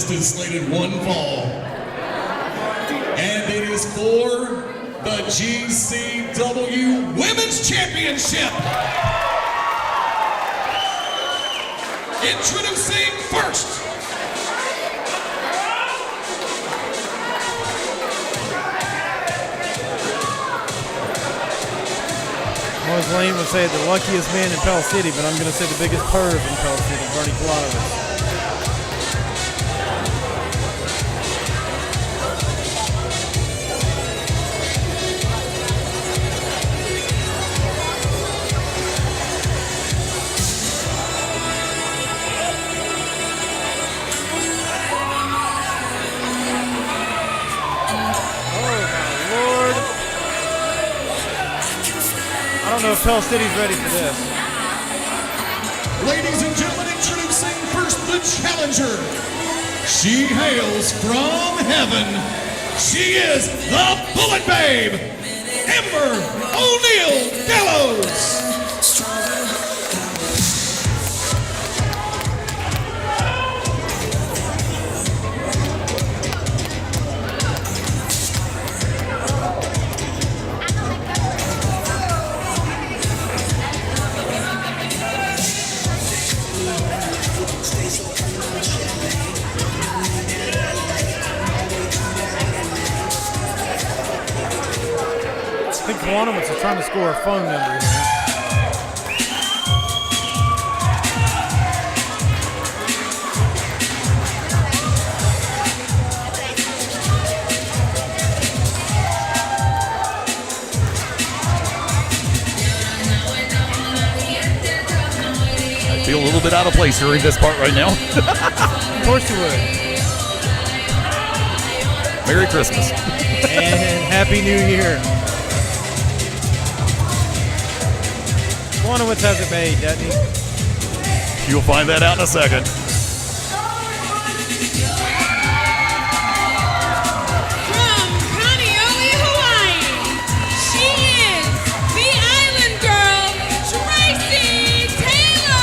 contest is slated one fall. And it is for the GCW Women's Championship. Introducing first. Always Lane would say the luckiest man in Pell City, but I'm going to say the biggest perv in Pell City, Bernie Clyde. I don't know if Pell City's ready for this. Ladies and gentlemen, introducing first the challenger. She hails from heaven. She is the Bullet Babe, Ember O'Neill Gallows. I think Guanawitz is trying to score a phone number here. I feel a little bit out of place during this part right now. Of course you would. Merry Christmas. And Happy New Year. Guanawitz has it made, doesn't he? You'll find that out in a second. From Kaneohe, Hawaii, she is the Island Girl, Tracy Taylor.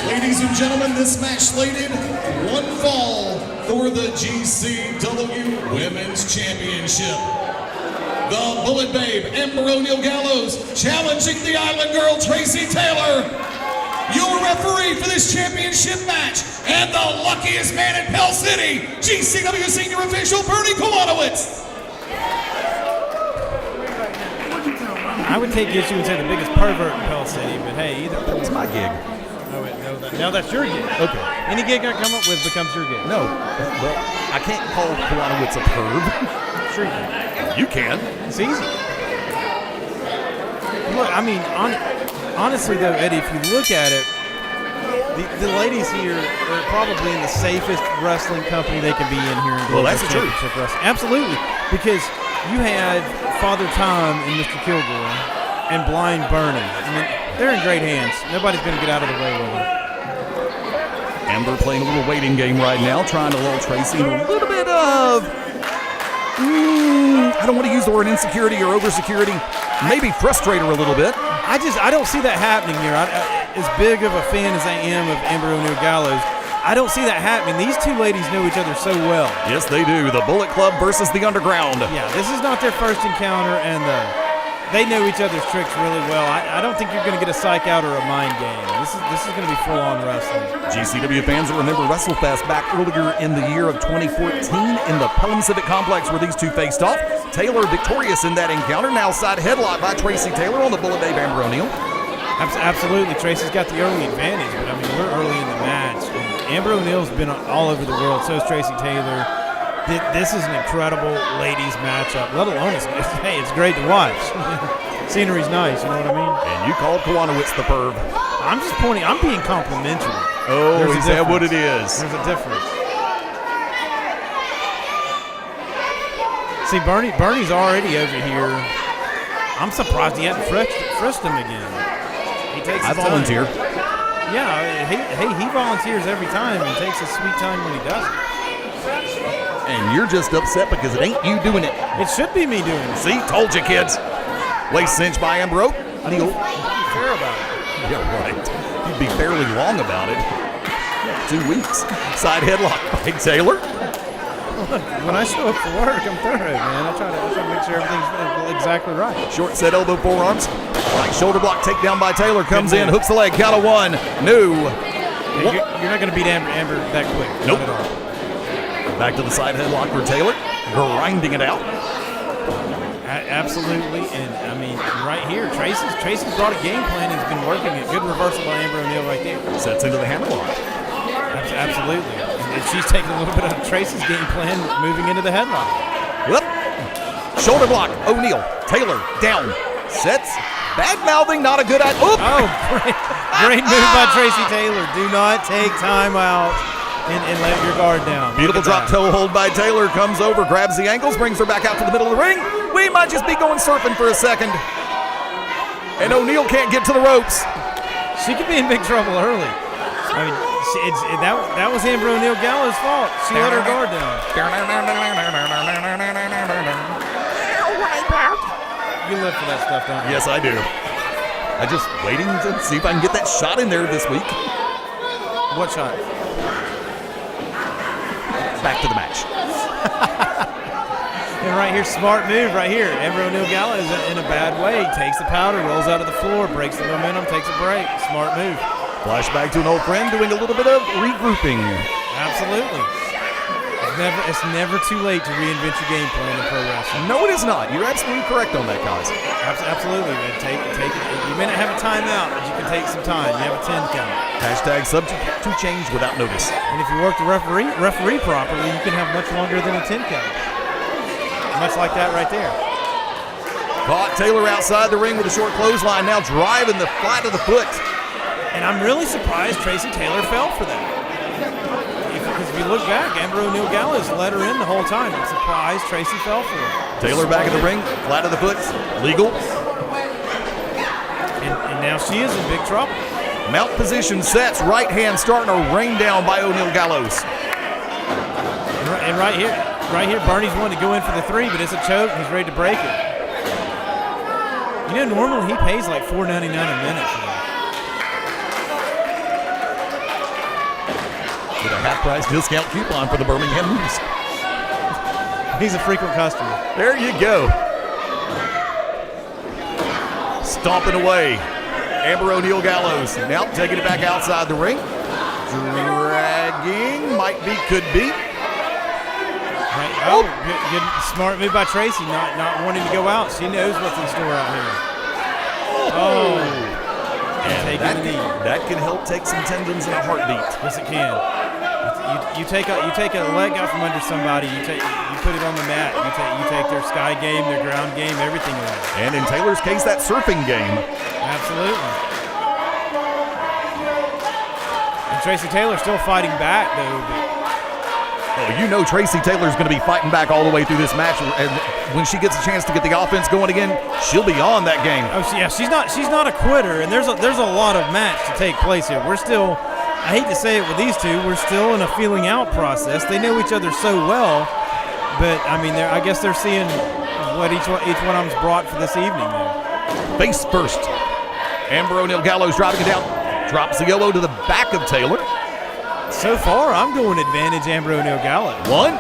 Ladies and gentlemen, this match slated one fall for the GCW Women's Championship. The Bullet Babe, Ember O'Neill Gallows, challenging the Island Girl, Tracy Taylor. Your referee for this championship match, and the luckiest man in Pell City, GCW Senior Official Bernie Kowanowitz. I would take issue and say the biggest pervert in Pell City, but hey, either. That was my gig. Oh, wait, no, now that's your gig. Okay. Any gig I come up with becomes your gig. No, well, I can't call Kowanowitz a perv. Sure you can. You can. It's easy. Look, I mean, honestly though, Eddie, if you look at it, the ladies here are probably in the safest wrestling company they can be in here. Well, that's the truth. Wrestling. Absolutely, because you had Father Time and Mr. Kilgore and Blind Bernie. I mean, they're in great hands. Nobody's going to get out of the way with them. Amber playing a little waiting game right now, trying to lull Tracy into a little bit of, I don't want to use the word insecurity or over-security, maybe frustrate her a little bit. I don't see that happening here. As big of a fan as I am of Ember O'Neill Gallows, I don't see that happening. These two ladies know each other so well. Yes, they do. The Bullet Club versus the Underground. Yeah, this is not their first encounter, and they know each other's tricks really well. I don't think you're going to get a psych out or a mind game. This is going to be full-on wrestling. GCW fans will remember WrestleFest back earlier in the year of 2014 in the Pelham Civic Complex where these two faced off. Taylor victorious in that encounter. Now side headlock by Tracy Taylor on the Bullet Babe Amber O'Neal. Absolutely. Tracy's got the early advantage, but I mean, we're early in the match. Amber O'Neal's been all over the world. So is Tracy Taylor. This is an incredible ladies matchup, let alone it's great to watch. Scenery's nice, you know what I mean? And you called Kowanowitz the perv. I'm just pointing, I'm being complimentary. Oh, is that what it is? There's a difference. See, Bernie's already over here. I'm surprised he hadn't frisked him again. He takes his time. volunteer. Yeah, he volunteers every time and takes his sweet time when he does it. And you're just upset because it ain't you doing it. It should be me doing it. See, told you, kids. Waist cinch by Amber O'Neal. Be fair about it. Yeah, right. You'd be fairly wrong about it. 2 weeks. Side headlock by Taylor. Look, when I show up for work, I'm thorough, man. I try to make sure everything's exactly right. Short set elbow forearms. Right shoulder block takedown by Taylor. Comes in, hooks the leg, count of 1. No. You're not going to beat Amber that quick. Nope. Not at all. Back to the side headlock for Taylor. Grinding it out. Absolutely, and I mean, right here, Tracy's brought a game plan and has been working it. Good reversal by Amber O'Neal right there. Sets into the hammerlock. Absolutely. And she's taking a little bit of Tracy's game plan, moving into the headlock. Yep. Shoulder block. O'Neal. Taylor down. Sets. Bad mouthing. Not a good idea. Oh, great move by Tracy Taylor. Do not take time out and let your guard down. Beautiful drop toe hold by Taylor. Comes over, grabs the ankles, brings her back out to the middle of the ring. We might just be going surfing for a second. And O'Neal can't get to the ropes. She could be in big trouble early. I mean, that was Amber O'Neal Gallows' fault. She let her guard down. You live for that stuff, don't you? Yes, I do. I'm just waiting to see if I can get that shot in there this week. What shot? Back to the match. And right here, smart move right here. Amber O'Neal Gallows in a bad way. Takes the powder, rolls out of the floor, breaks the momentum, takes a break. Smart move. Flashback to an old friend doing a little bit of regrouping. Absolutely. It's never too late to reinvent your game plan in pro wrestling. No, it is not. You're absolutely correct on that, guys. Absolutely, man. Take it. You may not have a timeout, but you can take some time. You have a 10 count. Hashtag subject to change without notice. And if you work the referee properly, you can have much longer than a 10 count. Much like that right there. Caught Taylor outside the ring with a short clothesline, now driving the flat of the foot. And I'm really surprised Tracy Taylor fell for that. Because if you look back, Amber O'Neal Gallows let her in the whole time. I'm surprised Tracy fell for it. Taylor back in the ring, flat of the foot, legal. And now she is in big trouble. Mount position sets, right hand starting to rain down by O'Neal Gallows. And right here, Bernie's wanting to go in for the 3, but it's a choke, and he's ready to break it. You know, normally he pays like $4.99 a minute for that. With a half-price discount coupon for the Birmingham News. He's a frequent customer. There you go. Stomping away. Amber O'Neal Gallows now taking it back outside the ring. Dragging, might be, could be. Right. Oh, good smart move by Tracy, not wanting to go out. She knows what's in store out here. Oh, and taking the knee. That can help take some tendons in a heartbeat. Yes, it can. You take a leg out from under somebody. You put it on the mat. You take their sky game, their ground game, everything away. And in Taylor's case, that surfing game. Absolutely. And Tracy Taylor still fighting back though. Oh, you know Tracy Taylor's going to be fighting back all the way through this match, and when she gets a chance to get the offense going again, she'll be on that game. Oh, yeah, she's not a quitter, and there's a lot of match to take place here. We're still, I hate to say it with these two, we're still in a feeling out process. They know each other so well, but I mean, I guess they're seeing what each one of them's brought for this evening. There. Face first, Amber O'Neal Gallows driving it down, drops the elbow to the back of Taylor. So far, I'm going advantage Amber O'Neal Gallows. 1,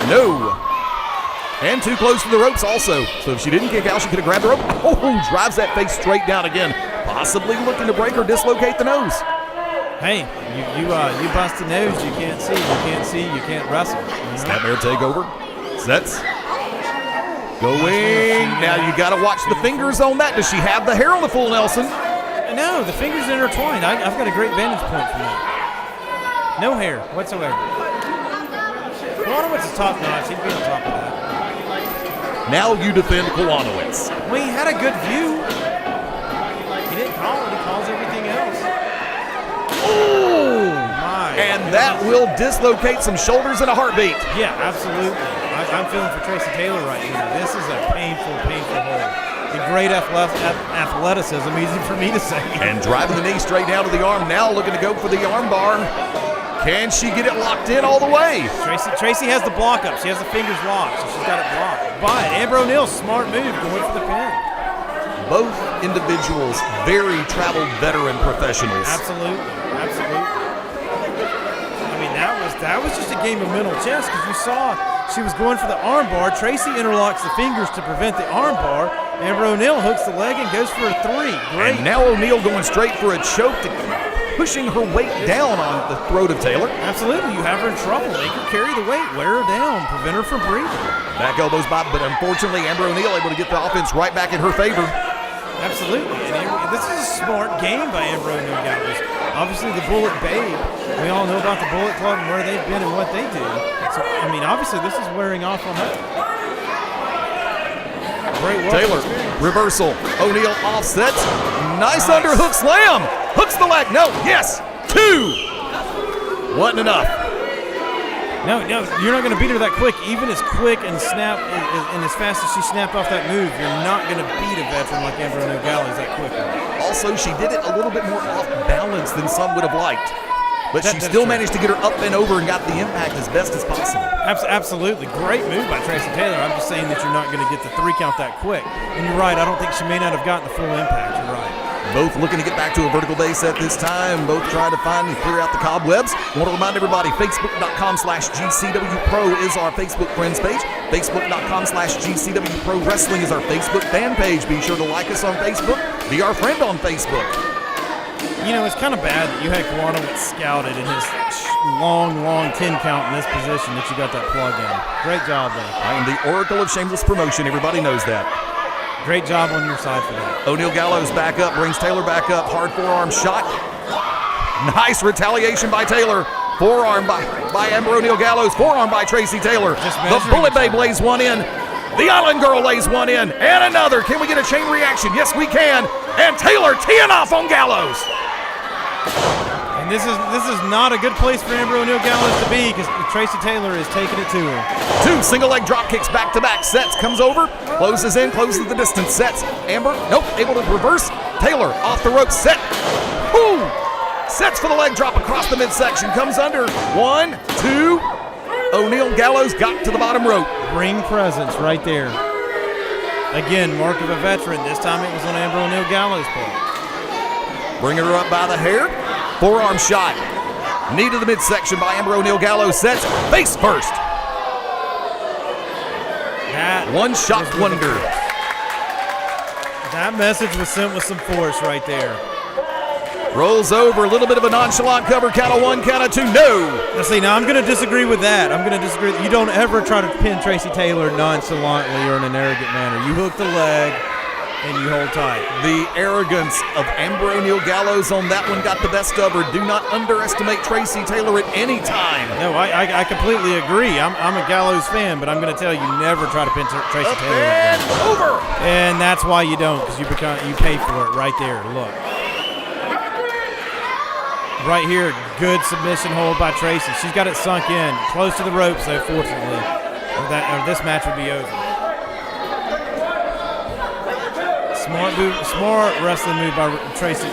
no. And too close to the ropes also. So if she didn't kick out, she could have grabbed the rope. Oh, drives that face straight down again. Possibly looking to break or dislocate the nose. Hey, you bust a nose, you can't see. You can't see, you can't wrestle. Snapmare takeover. Sets. Going. Now you got to watch the fingers on that. Does she have the hair on the full Nelson? No, the fingers intertwined. I've got a great vantage point from that. No hair whatsoever. Kowanowitz is top notch. He'd be on top of that. Now you defend Kowanowitz. Well, he had a good view. He didn't call it. He calls everything else. Oh! My. And that will dislocate some shoulders in a heartbeat. Yeah, absolutely. I'm feeling for Tracy Taylor right here. This is a painful hold. The great athleticism, easy for me to say. And driving the knee straight down to the arm. Now looking to go for the arm bar. Can she get it locked in all the way? Tracy has the block up. She has the fingers locked, so she's got it blocked. But Amber O'Neal, smart move, going for the pin. Both individuals, very traveled veteran professionals. Absolutely. I mean, that was just a game of mental chess because you saw she was going for the arm bar. Tracy interlocks the fingers to prevent the arm bar. Amber O'Neal hooks the leg and goes for a 3. Great. And now O'Neal going straight for a choke, pushing her weight down on the throat of Taylor. Absolutely. You have her in trouble. Make her carry the weight, wear her down, prevent her from breathing. Back elbows by, but unfortunately Amber O'Neal able to get the offense right back in her favor. Absolutely. And this is a smart game by Amber O'Neal Gallows. Obviously, the Bullet Babe, we all know about the Bullet Club and where they've been and what they do. So, I mean, obviously, this is wearing off on her. Great work. Taylor, reversal. O'Neal offsets. Nice underhook slam. Hooks the leg. No, yes. 2. Wasn't enough. No, you're not going to beat her that quick. Even as quick and snap and as fast as she snapped off that move, you're not going to beat a veteran like Amber O'Neal Gallows that quickly. Also, she did it a little bit more off balance than some would have liked. But she still managed to get her up and over and got the impact as best as possible. Absolutely. Great move by Tracy Taylor. I'm just saying that you're not going to get the 3 count that quick. And you're right. I don't think she may not have gotten the full impact. You're right. Both looking to get back to a vertical base at this time. Both trying to find and clear out the cobwebs. Want to remind everybody, Facebook.com/GCWPro is our Facebook friends page. Facebook.com/GCWPro Wrestling is our Facebook fan page. Be sure to like us on Facebook. Be our friend on Facebook. You know, it's kind of bad that you had Kowanowitz scouted in his long 10 count in this position that you got that plug in. Great job, though. I am the oracle of shameless promotion. Everybody knows that. Great job on your side for that. O'Neal Gallows back up, brings Taylor back up. Hard forearm shot. Nice retaliation by Taylor. Forearm by Amber O'Neal Gallows. Forearm by Tracy Taylor. The Bullet Babe lays one in. The Island Girl lays one in. And another. Can we get a chain reaction? Yes, we can. And Taylor teeing off on Gallows. And this is not a good place for Amber O'Neal Gallows to be because Tracy Taylor is taking it to her. 2 single leg drop kicks back to back. Sets, comes over, closes in, closes the distance. Sets, Amber, nope, able to reverse. Taylor off the rope, set. Boom! Sets for the leg drop across the midsection. Comes under. 1, 2. O'Neal Gallows got to the bottom rope. Ring presence right there. Again, mark of a veteran. This time it was on Amber O'Neal Gallows' part. Bringing her up by the hair. Forearm shot. Knee to the midsection by Amber O'Neal Gallows. Sets face first. One shot wonder. That message was sent with some force right there. Rolls over, a little bit of a nonchalant cover. Count of 1, count of 2, no. Now I'm going to disagree with that. I'm going to disagree. You don't ever try to pin Tracy Taylor nonchalantly or in an arrogant manner. You hook the leg and you hold tight. The arrogance of Amber O'Neal Gallows on that one got the best of her. Do not underestimate Tracy Taylor at any time. No, I completely agree. I'm a Gallows fan, but I'm going to tell you, never try to pin Tracy Taylor. And over. And that's why you don't, because you pay for it right there. Look. Right here, good submission hold by Tracy. She's got it sunk in, close to the ropes, though, fortunately. Or this match would be over. Smart wrestling move by Tracy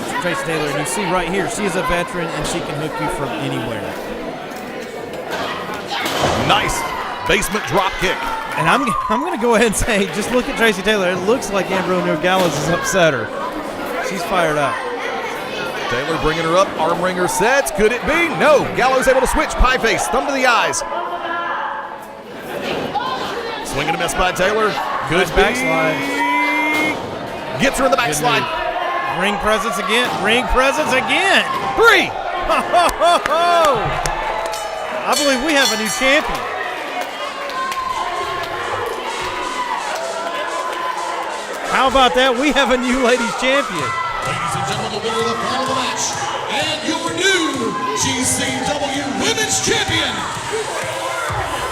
Taylor. And you see right here, she is a veteran, and she can hook you from anywhere. Nice basement drop kick. And I'm going to go ahead and say, just look at Tracy Taylor. It looks like Amber O'Neal Gallows has upset her. She's fired up. Taylor bringing her up, arm wringer sets. Could it be? No. Gallows able to switch. Pie face, thumb to the eyes. Swing and a miss by Taylor. Good backslide. Gets her in the backslide. Ring presence again. Ring presence again. 3. I believe we have a new champion. How about that? We have a new ladies champion. Ladies and gentlemen, the winner of the final match and your new GCW Women's Champion,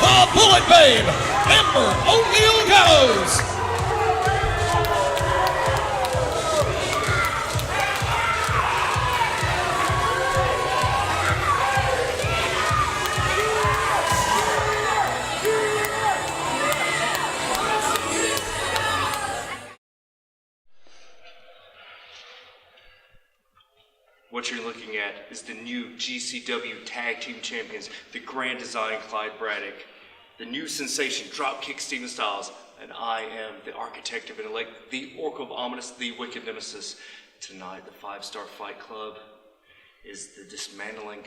the Bullet Babe, Amber O'Neal Gallows. What you're looking at is the new GCW Tag Team Champions, the Grand Design Clyde Braddock, the new sensation Dropkick Steven Styles, and I am the architect of intellect, the Oracle of Ominous, the Wicked Nemesis. Tonight, the 5-Star Fight Club is the dismantling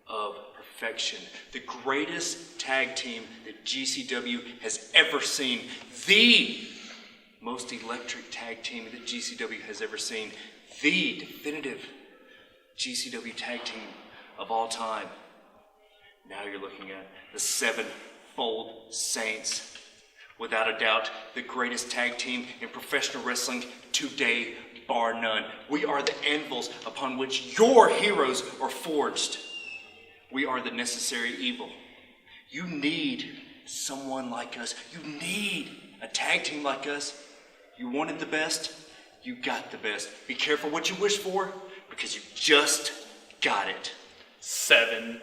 of perfection, the greatest tag team that GCW has ever seen, the most electric tag team that GCW has ever seen, the definitive GCW tag team of all time. Now you're looking at the Sevenfold Saints. Without a doubt, the greatest tag team in professional wrestling today, bar none. We are the anvils upon which your heroes are forged. We are the necessary evil. You need someone like us. You need a tag team like us. You wanted the best, you got the best. Be careful what you wish for, because you just got it. Sevenfold.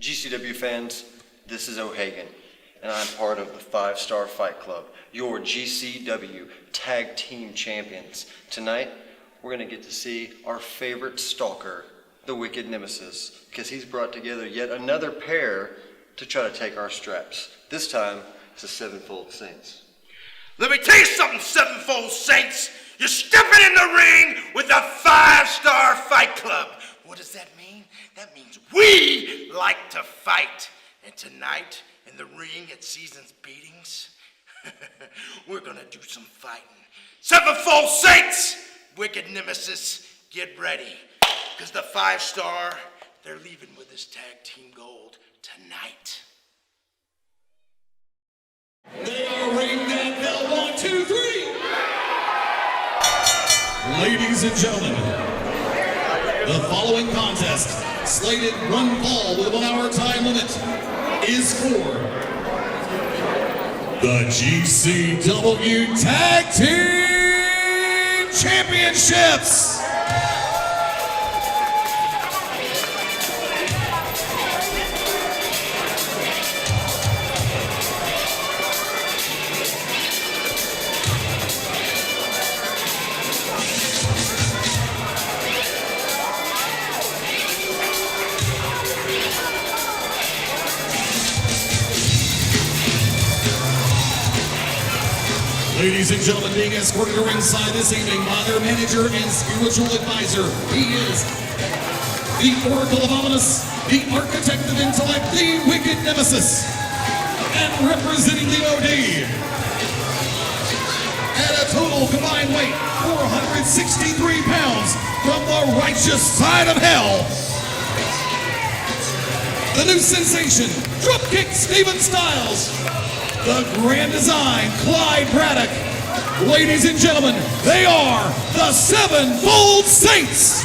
GCW fans, this is Hagan, and I'm part of the 5-Star Fight Club, your GCW Tag Team Champions. Tonight, we're going to get to see our favorite stalker, the Wicked Nemesis, because he's brought together yet another pair to try to take our straps. This time, it's the Sevenfold Saints. Let me tell you something, Sevenfold Saints. You're stepping in the ring with the 5-Star Fight Club. What does that mean? That means we like to fight. And tonight, in the ring at Season's Beatings, we're gonna do some fighting. Sevenfold Saints, Wicked Nemesis, get ready. Because the 5-Star, they're leaving with this tag team gold tonight. They are ringing that bell. 1, 2, 3. Ladies and gentlemen, the following contest, slated 1 fall with a 1-hour time limit, is for the GCW Tag Team Championships. Ladies and gentlemen, being escorted to ringside this evening by their manager and spiritual advisor, he is the Oracle of Ominous, the Architect of Intellect, the Wicked Nemesis, and representing the OD at a total combined weight, 463 pounds, from the righteous side of hell, the new sensation, Dropkick Steven Styles, the Grand Design Clyde Braddock. Ladies and gentlemen, they are the Sevenfold Saints.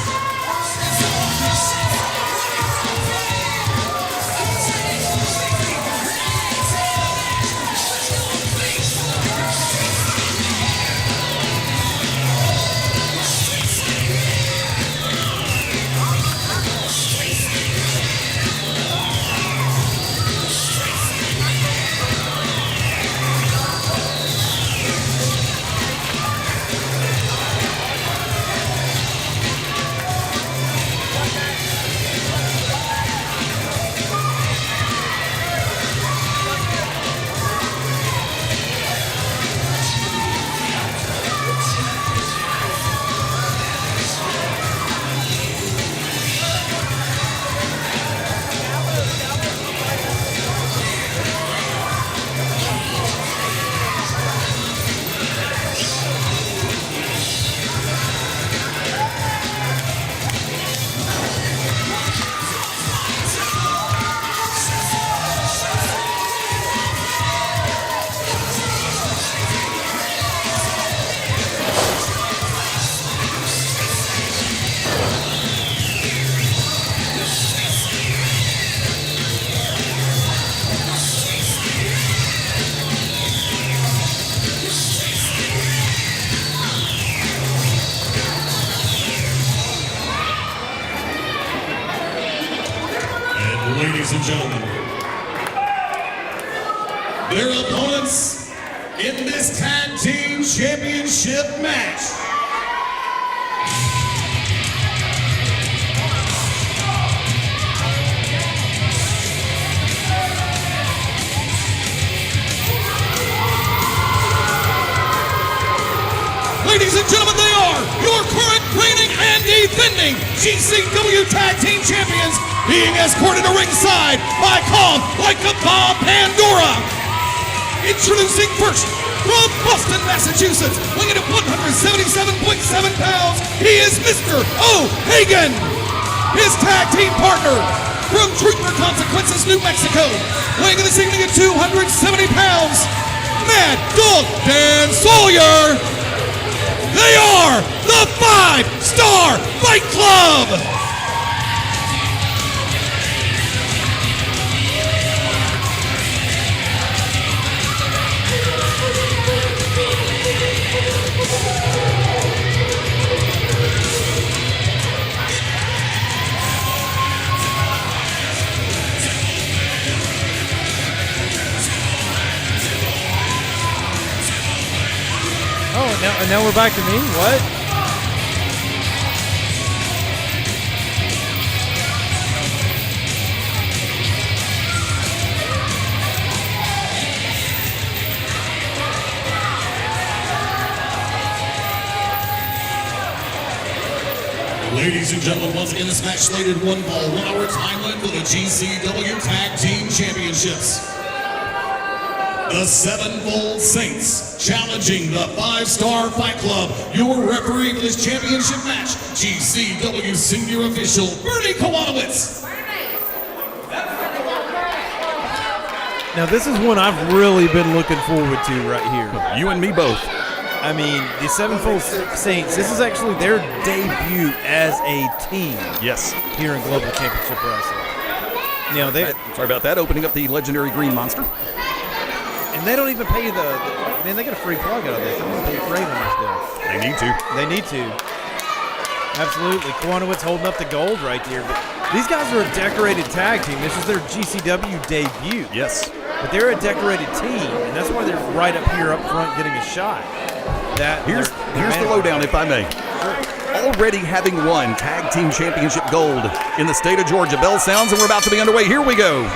Ladies and gentlemen, their opponents in this tag team championship match. Ladies and gentlemen, they are your current reigning and defending GCW Tag Team Champions, being escorted to ringside by Calm Like a Bomb Pandora. Introducing first, from Boston, Massachusetts, weighing at 177.7 pounds, he is Mr. O. Hagan. His tag team partner, from Truth or Consequences, New Mexico, weighing in this evening at 270 pounds, Mad Dog Dan Sawyer. They are the 5-Star Fight Club! Oh, and now we're back to me? What? Ladies and gentlemen, once again, this match slated 1 ball, 1 hour time limit for the GCW Tag Team Championships. The Sevenfold Saints challenging the 5-Star Fight Club. Your referee for this championship match, GCW Senior Official Bernie Kowanowitz. Now this is one I've really been looking forward to right here. You and me both. I mean, the Sevenfold Saints, this is actually their debut as a team. Yes. Here in Global Championship Wrestling. Now Sorry about that. Opening up the legendary Green Monster. And they don't even pay man, they get a free plug out of this. They don't even pay freight on this deal. They need to. They need to. Absolutely. Kowanowitz holding up the gold right there. But these guys are a decorated tag team. This is their GCW debut. Yes. But they're a decorated team, and that's why they're right up here up front getting a shot. Here's the lowdown, if I may. Sure. Already having won Tag Team Championship Gold in the state of Georgia. Bell sounds, and we're about to be underway. Here we go.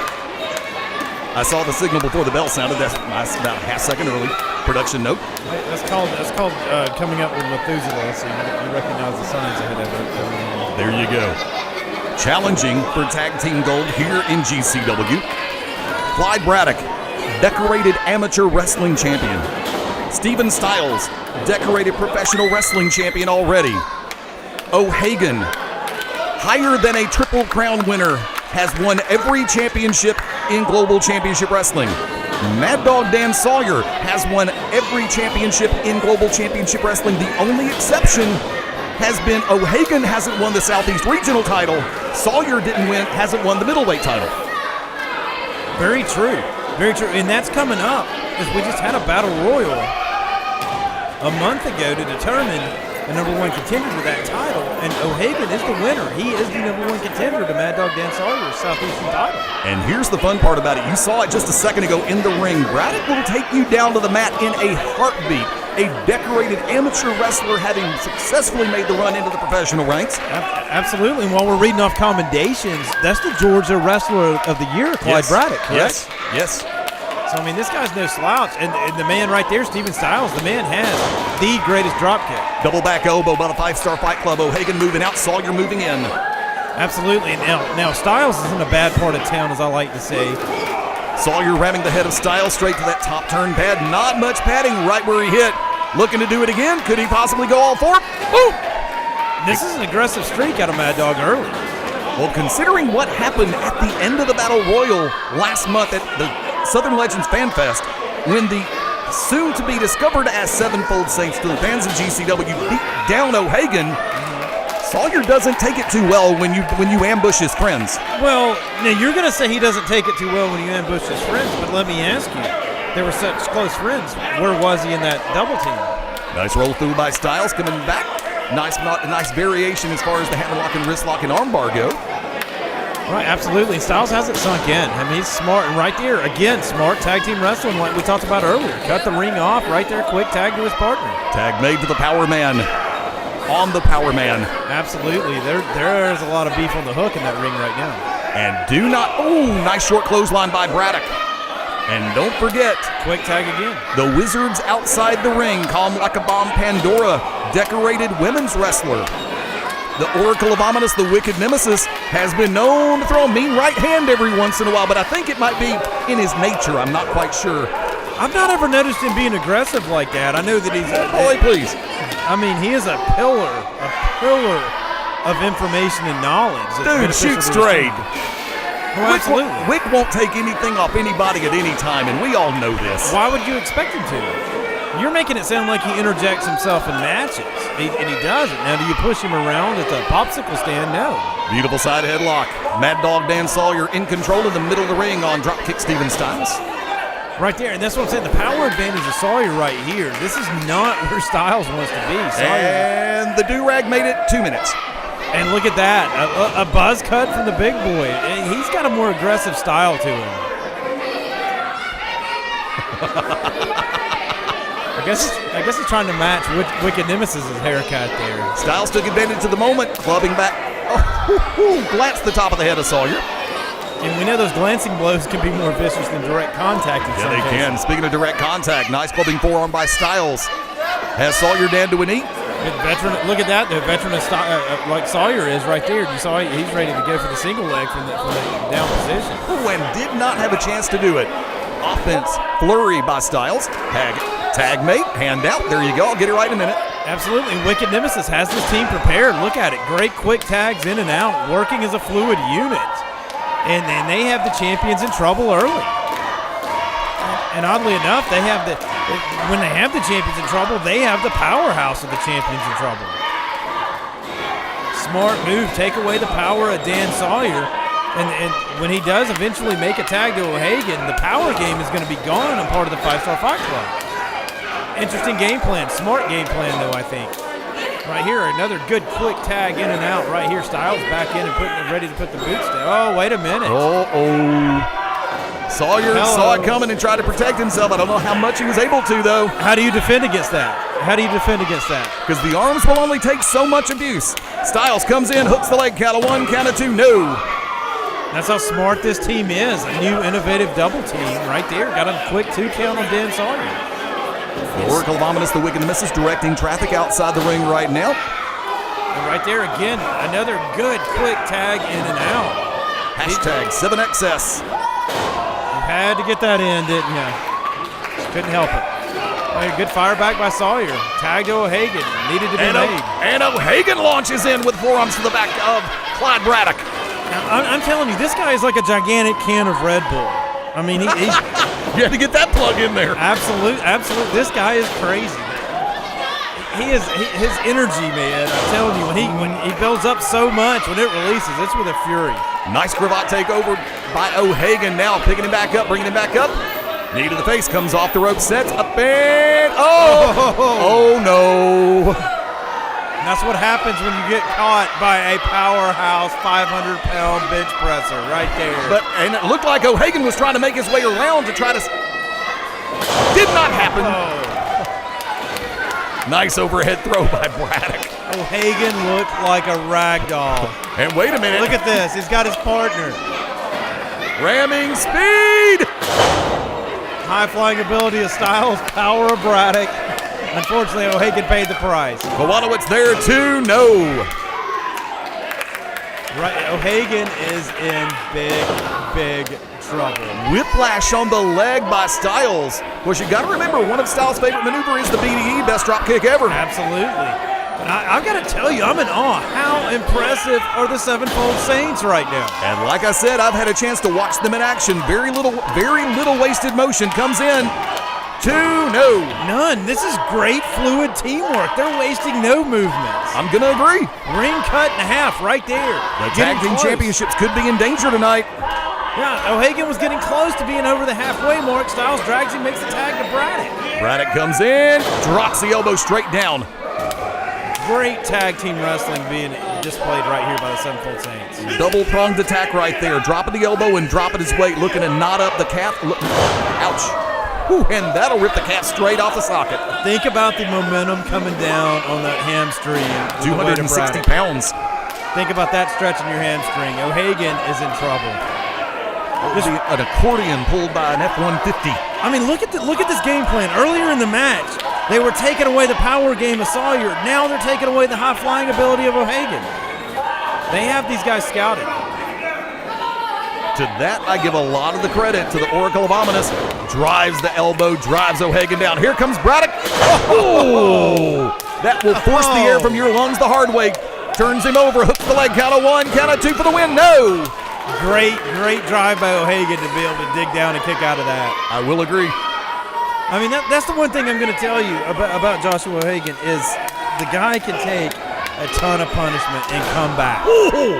I saw the signal before the bell sounded. That's about a half second early. Production note. That's called coming up with Methuselah. So you recognize the signs ahead of it. There you go. Challenging for Tag Team Gold here in GCW. Clyde Braddock, decorated amateur wrestling champion. Steven Styles, decorated professional wrestling champion already. Hagan, higher than a Triple Crown winner, has won every championship in Global Championship Wrestling. Mad Dog Dan Sawyer has won every championship in Global Championship Wrestling. The only exception has been Hagan hasn't won the Southeast Regional title. Sawyer hasn't won the middleweight title. Very true. Very true. And that's coming up because we just had a battle royal a month ago to determine the #1 contender to that title. And Hagan is the winner. He is the #1 contender to Mad Dog Dan Sawyer's Southeastern title. And here's the fun part about it. You saw it just a second ago in the ring. Braddock will take you down to the mat in a heartbeat. A decorated amateur wrestler having successfully made the run into the professional ranks. Absolutely. And while we're reading off commendations, that's the Georgia Wrestler of the Year, Clyde Braddock, correct? Yes. So, I mean, this guy's no slouch. And the man right there, Steven Styles, the man has the greatest dropkick. Double back elbow by the 5-Star Fight Club. Hagan moving out, Sawyer moving in. Absolutely. Now Styles is in a bad part of town, as I like to say. Sawyer ramming the head of Styles straight to that top turn pad. Not much padding right where he hit. Looking to do it again. Could he possibly go all four? Boom! This is an aggressive streak out of Mad Dog early. Well, considering what happened at the end of the Battle Royal last month at the Southern Legends Fan Fest, when the soon-to-be discovered as Sevenfold Saints to the fans of GCW beat down Hagan, Sawyer doesn't take it too well when you ambush his friends. Well, now you're going to say he doesn't take it too well when you ambush his friends, but let me ask you, they were such close friends. Where was he in that double team? Nice roll through by Styles coming back. Nice variation as far as the hammerlock and wristlock and armbar go. Right, absolutely. Styles hasn't sunk in. I mean, he's smart. And right there, again, smart tag team wrestling like we talked about earlier. Cut the ring off right there, quick tag to his partner. Tag made to the power man. On the power man. Absolutely. There's a lot of beef on the hook in that ring right now. And do not, nice short clothesline by Braddock. And don't forget, quick tag again. The Wizards outside the ring, calm like a bomb Pandora, decorated women's wrestler. The Oracle of Ominous, the Wicked Nemesis, has been known to throw a mean right hand every once in a while, but I think it might be in his nature. I'm not quite sure. I've not ever noticed him being aggressive like that. I know that he's boy, please. I mean, he is a pillar of information and knowledge. Dude, shoot straight. Well, absolutely. Wick won't take anything off anybody at any time, and we all know this. Why would you expect him to? You're making it sound like he interjects himself in matches, and he doesn't. Now, do you push him around at the popsicle stand? No. Beautiful side headlock. Mad Dog Dan Sawyer in control in the middle of the ring on Dropkick Steven Styles. Right there, and that's what I'm saying. The power advantage of Sawyer right here. This is not where Styles wants to be. Sawyer. And the do-rag made it 2 minutes. And look at that, a buzz cut from the big boy. He's got a more aggressive style to him. I guess he's trying to match Wicked Nemesis' haircut there. Styles took advantage of the moment, clubbing back. Glanced the top of the head of Sawyer. And we know those glancing blows can be more vicious than direct contact in some cases. Yeah, they can. Speaking of direct contact, nice clubbing forearm by Styles. Has Sawyer down to a knee. Veteran, look at that, the veteran of like Sawyer is right there. You saw he's ready to go for the single leg from the down position. And did not have a chance to do it. Offense flurry by Styles. Tag mate, hand out. There you go. I'll get it right in a minute. Absolutely. Wicked Nemesis has this team prepared. Look at it. Great quick tags in and out, working as a fluid unit. And they have the champions in trouble early. And oddly enough, when they have the champions in trouble, they have the powerhouse of the champions in trouble. Smart move, take away the power of Dan Sawyer. And when he does eventually make a tag to Hagan, the power game is going to be gone on part of the 5-Star Fight Club. Interesting game plan, smart game plan though, I think. Right here, another good quick tag in and out. Right here, Styles back in and ready to put the boots down. Oh, wait a minute. Sawyer saw it coming and tried to protect himself. I don't know how much he was able to, though. How do you defend against that? Because the arms will only take so much abuse. Styles comes in, hooks the leg, count of 1, count of 2, no. That's how smart this team is. A new innovative double team right there. Got a quick 2 count on Dan Sawyer. The Oracle of Ominous, the Wicked Nemesis, directing traffic outside the ring right now. And right there again, another good quick tag in and out. Hashtag 7XS. You had to get that in, didn't you? Just couldn't help it. Good fire back by Sawyer. Tag to Hagan. Needed to be made. And Hagan launches in with forearms to the back of Clyde Braddock. Now, I'm telling you, this guy is like a gigantic can of Red Bull. I mean, he's you had to get that plug in there. Absolute. This guy is crazy. His energy, man. I'm telling you, when he builds up so much, when it releases, it's with a fury. Nice cravat takeover by Hagan now, picking him back up, bringing him back up. Knee to the face, comes off the rope, sets up and oh no. And that's what happens when you get caught by a powerhouse 500-pound bench presser right there. And it looked like Hagan was trying to make his way around to try to. Did not happen. Nice overhead throw by Braddock. Hagan looked like a rag doll. And wait a minute. Look at this. He's got his partner. Ramming speed. High-flying ability of Styles, power of Braddock. Unfortunately, Hagan paid the price. Kowalowicz there too, no. Right, Hagan is in big trouble. Whiplash on the leg by Styles. Of course, you got to remember, one of Styles' favorite maneuvers is the BDE, best drop kick ever. Absolutely. And I've got to tell you, I'm in awe. How impressive are the Sevenfold Saints right now? And like I said, I've had a chance to watch them in action. Very little wasted motion comes in. 2, no. None. This is great fluid teamwork. They're wasting no movements. I'm going to agree. Ring cut in half right there. The tag team championships could be in danger tonight. Yeah, Hagan was getting close to being over the halfway mark. Styles drags him, makes the tag to Braddock. Braddock comes in, drops the elbow straight down. Great tag team wrestling being displayed right here by the Sevenfold Saints. Double-pronged attack right there. Dropping the elbow and dropping his weight, looking to knot up the calf. Ouch. Whew, and that'll rip the calf straight off the socket. Think about the momentum coming down on that hamstring. 260 pounds. Think about that stretching your hamstring. O'Hagan is in trouble. Just an accordion pulled by an F-150. I mean, look at this game plan. Earlier in the match, they were taking away the power game of Sawyer. Now they're taking away the high-flying ability of O'Hagan. They have these guys scouted. To that, I give a lot of the credit to the Oracle of Ominous. Drives the elbow, drives O'Hagan down. Here comes Braddock. Oh! That will force the air from your lungs the hard way. Turns him over, hooks the leg, count of 1, count of 2 for the win. No! Great drive by O'Hagan to be able to dig down and kick out of that. I will agree. I mean, that's the one thing I'm going to tell you about Joshua O'Hagan is the guy can take a ton of punishment and come back. Ooh.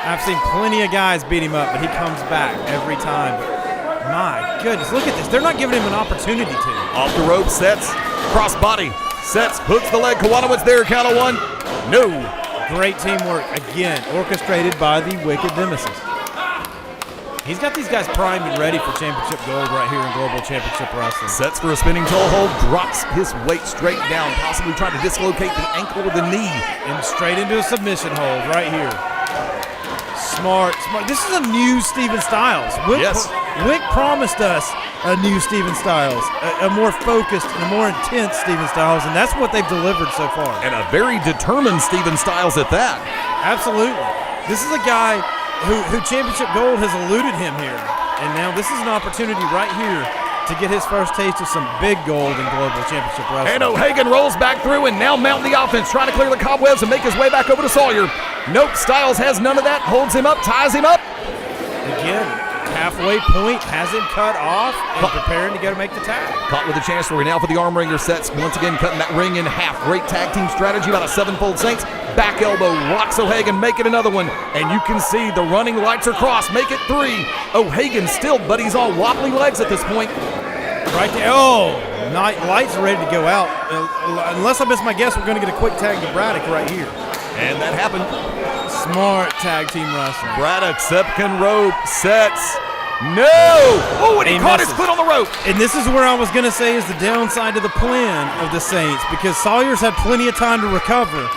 I've seen plenty of guys beat him up, but he comes back every time. My goodness, look at this. They're not giving him an opportunity to. Off the rope, sets, cross body, sets, hooks the leg. Kawanowitz there, count of 1. No. Great teamwork, again, orchestrated by the Wicked Nemesis. He's got these guys primed and ready for championship gold right here in Global Championship Wrestling. Sets for a spinning toe hold, drops his weight straight down, possibly trying to dislocate the ankle or the knee. And straight into a submission hold right here. Smart. This is a new Steven Styles. Wick promised us a new Steven Styles, a more focused and a more intense Steven Styles, and that's what they've delivered so far. And a very determined Steven Styles at that. Absolutely. This is a guy who Championship Gold has eluded him here, and now this is an opportunity right here to get his first taste of some big gold in Global Championship Wrestling. And O'Hagan rolls back through and now mounting the offense, trying to clear the cobwebs and make his way back over to Sawyer. Nope, Styles has none of that, holds him up, ties him up. Again, halfway point, has him cut off, and preparing to go to make the tag. Caught with a chance for now for the arm wringer sets. Once again, cutting that ring in half. Great tag team strategy by the Sevenfold Saints. Back elbow, rocks O'Hagan, make it another one. And you can see the running lights are crossed, make it 3. O'Hagan still, but he's on wobbly legs at this point. Right there, lights are ready to go out. Unless I miss my guess, we're going to get a quick tag to Braddock right here. And that happened. Smart tag team wrestling. Braddock, Sepkin rope, sets. No! Oh, and he caught his foot on the rope. And this is where I was going to say is the downside of the plan of the Saints, because Sawyer's had plenty of time to recover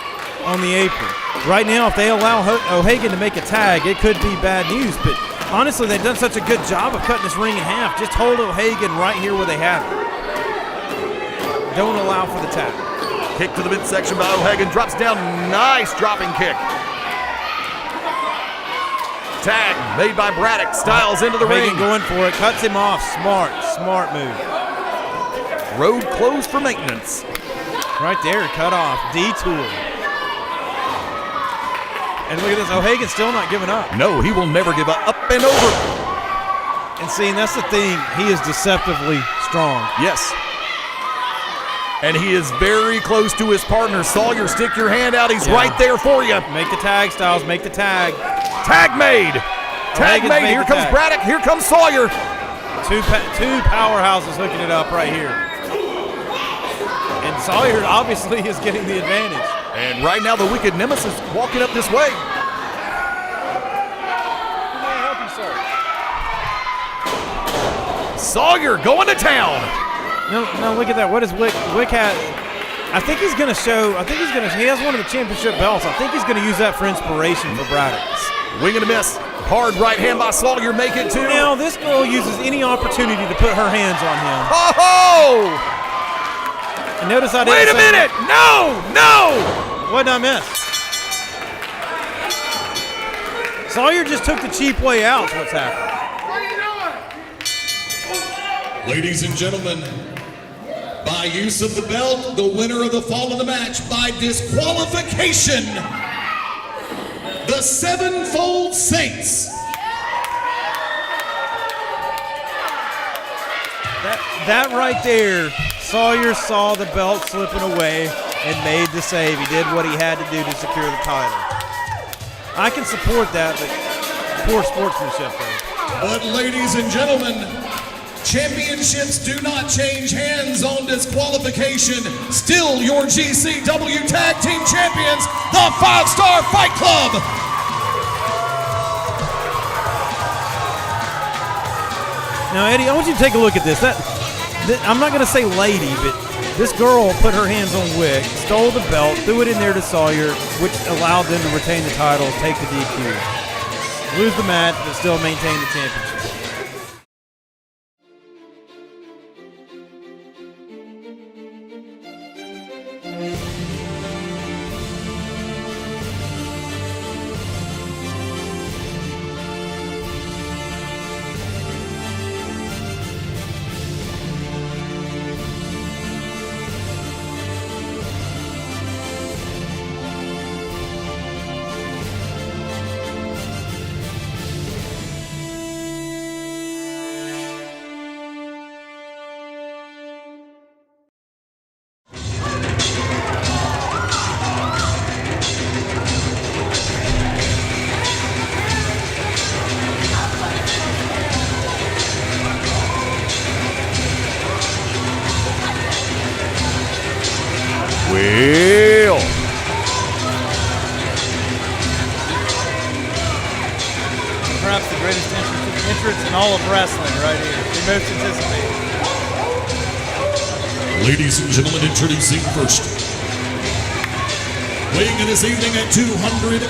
on the apron. Right now, if they allow O'Hagan to make a tag, it could be bad news, but honestly, they've done such a good job of cutting this ring in half. Just hold O'Hagan right here where they have it. Don't allow for the tag. Kick to the midsection by O'Hagan, drops down, nice dropping kick. Tag made by Braddock, Styles into the ring. Going for it, cuts him off, smart move. Road closed for maintenance. Right there, cut off, detour. And look at this, O'Hagan's still not giving up. No, he will never give up and over. And see, and that's the thing, he is deceptively strong. Yes. And he is very close to his partner. Sawyer, stick your hand out. He's right there for you. Make the tag, Styles. Make the tag. Tag made. Tag made. Here comes Braddock. Here comes Sawyer. Two powerhouses hooking it up right here. And Sawyer obviously is getting the advantage. And right now the Wicked Nemesis walking up this way. How may I help you, sir? Sawyer going to town. No, look at that. What is Wick had? I think he's going to show. He has one of the championship belts. I think he's going to use that for inspiration for Braddock. Wing and a miss. Hard right hand by Sawyer. Make it 2. Now this girl uses any opportunity to put her hands on him. Oh! And notice I didn't Wait a minute! No! What did I miss? Sawyer just took the cheap way out. Is what's happening. Ladies and gentlemen, by use of the belt, the winner of the fall of the match by disqualification, the Sevenfold Saints. That right there, Sawyer saw the belt slipping away and made the save. He did what he had to do to secure the title. I can support that, but poor sportsmanship there. But ladies and gentlemen, Championships do not change hands on disqualification. Still your GCW Tag Team Champions, the 5-Star Fight Club. Now, Eddie, I want you to take a look at this. I'm not going to say lady, but this girl put her hands on Wick, stole the belt, threw it in there to Sawyer, which allowed them to retain the title, take the DQ. Lose the match, but still maintain the championship. Well, perhaps the greatest entrance in all of wrestling right here. The most anticipated. Ladies and gentlemen, introducing first. Weighing in this evening at 250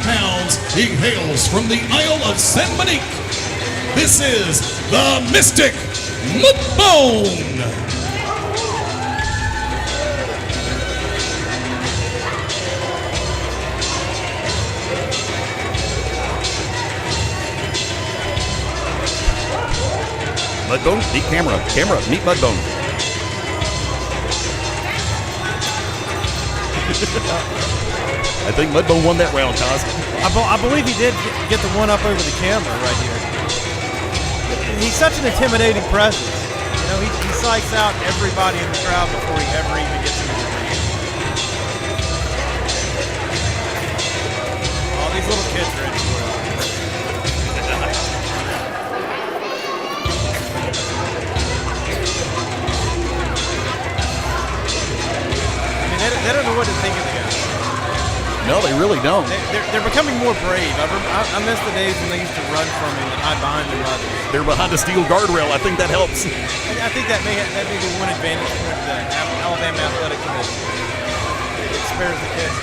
pounds, he hails from the Isle of Saint Monique. This is the Mystic Muddbone. Muddbone, meet camera, meet Muddbone. I think Muddbone won that round, Cos. I believe he did get the one up over the camera right here. He's such an intimidating presence. You know, he psychs out everybody in the crowd before he ever even gets into the ring. All these little kids are into it. They don't know what to think of the guys. No, they really don't. They're becoming more brave. I miss the days when they used to run from him and hide behind their mothers. They're behind a steel guardrail. I think that helps. I think that may be one advantage with the Alabama Athletic Commission. It spares the kids.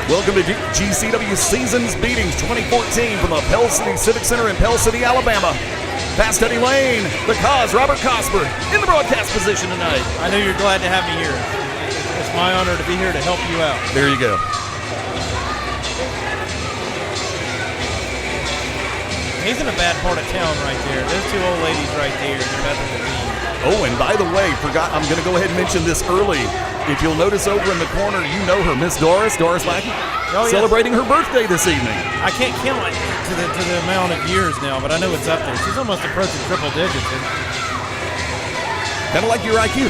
Welcome to GCW Seasons Beatings 2014 from the Pell City Civic Center in Pell City, Alabama. Past Eddie Lane, the cause, Robert Cosper, in the broadcast position tonight. I know you're glad to have me here. It's my honor to be here to help you out. There you go. He's in a bad part of town right there. Those two old ladies right there, they're nothing to me. Oh, and by the way, I'm going to go ahead and mention this early. If you'll notice over in the corner, you know her, Miss Doris Lackey, celebrating her birthday this evening. I can't count it to the amount of years now, but I know it's up there. She's almost approaching triple digits. Kind of like your IQ.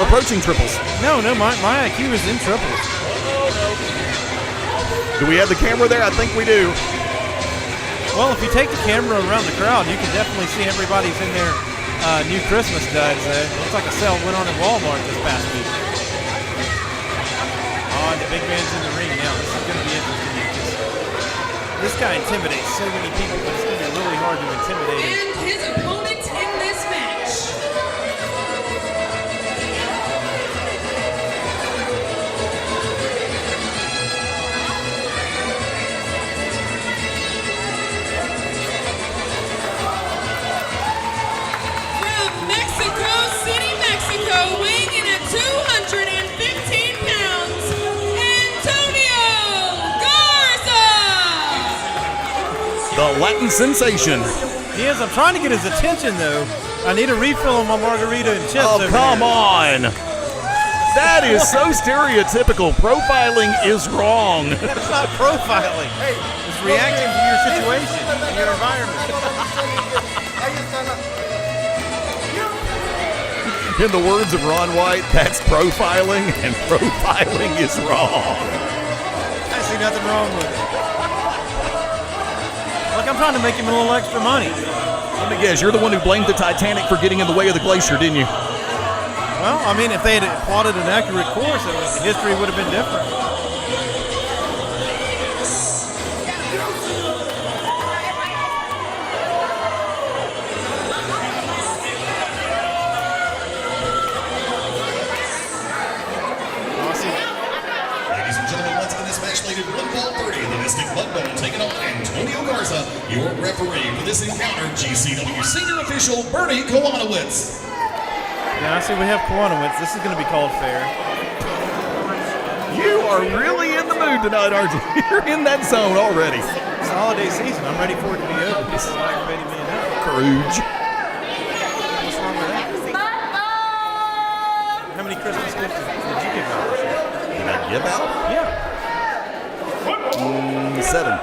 Approaching triples. No, my IQ is in triples. Do we have the camera there? I think we do. Well, if you take the camera around the crowd, you can definitely see everybody's in their new Christmas duds. Looks like a sale went on at Walmart this past week. Oh, and the big man's in the ring now. This is going to be interesting. This guy intimidates so many people, but it's going to be really hard to intimidate him. And his opponent in this match. Weighing in at 215 pounds, Antontio Garza! The Latin sensation. He is. I'm trying to get his attention, though. I need a refill on my margarita and chips. Oh, come on. That is so stereotypical. Profiling is wrong. That's not profiling. Hey, it's reacting to your situation and your environment. In the words of Ron White, that's profiling, and profiling is wrong. I see nothing wrong with it. Like, I'm trying to make him a little extra money. Let me guess, you're the one who blamed the Titanic for getting in the way of the glacier, didn't you? Well, I mean, if they had plotted an accurate course, history would have been different. Ladies and gentlemen, once again, this match slated 1:30. The Mystic Muddbone taking on Antontio Garza. Your referee for this encounter, GCW Senior Official Bernie Kowanowitz. Yeah, I see we have Kowanowitz. This is going to be called fair. You are really in the mood tonight, aren't you? You're in that zone already. It's the holiday season. I'm ready for it to be over. This is aggravating me enough. Courage. What's wrong with that? How many Christmas gifts did you give out this year? Did I give out? Yeah. 7.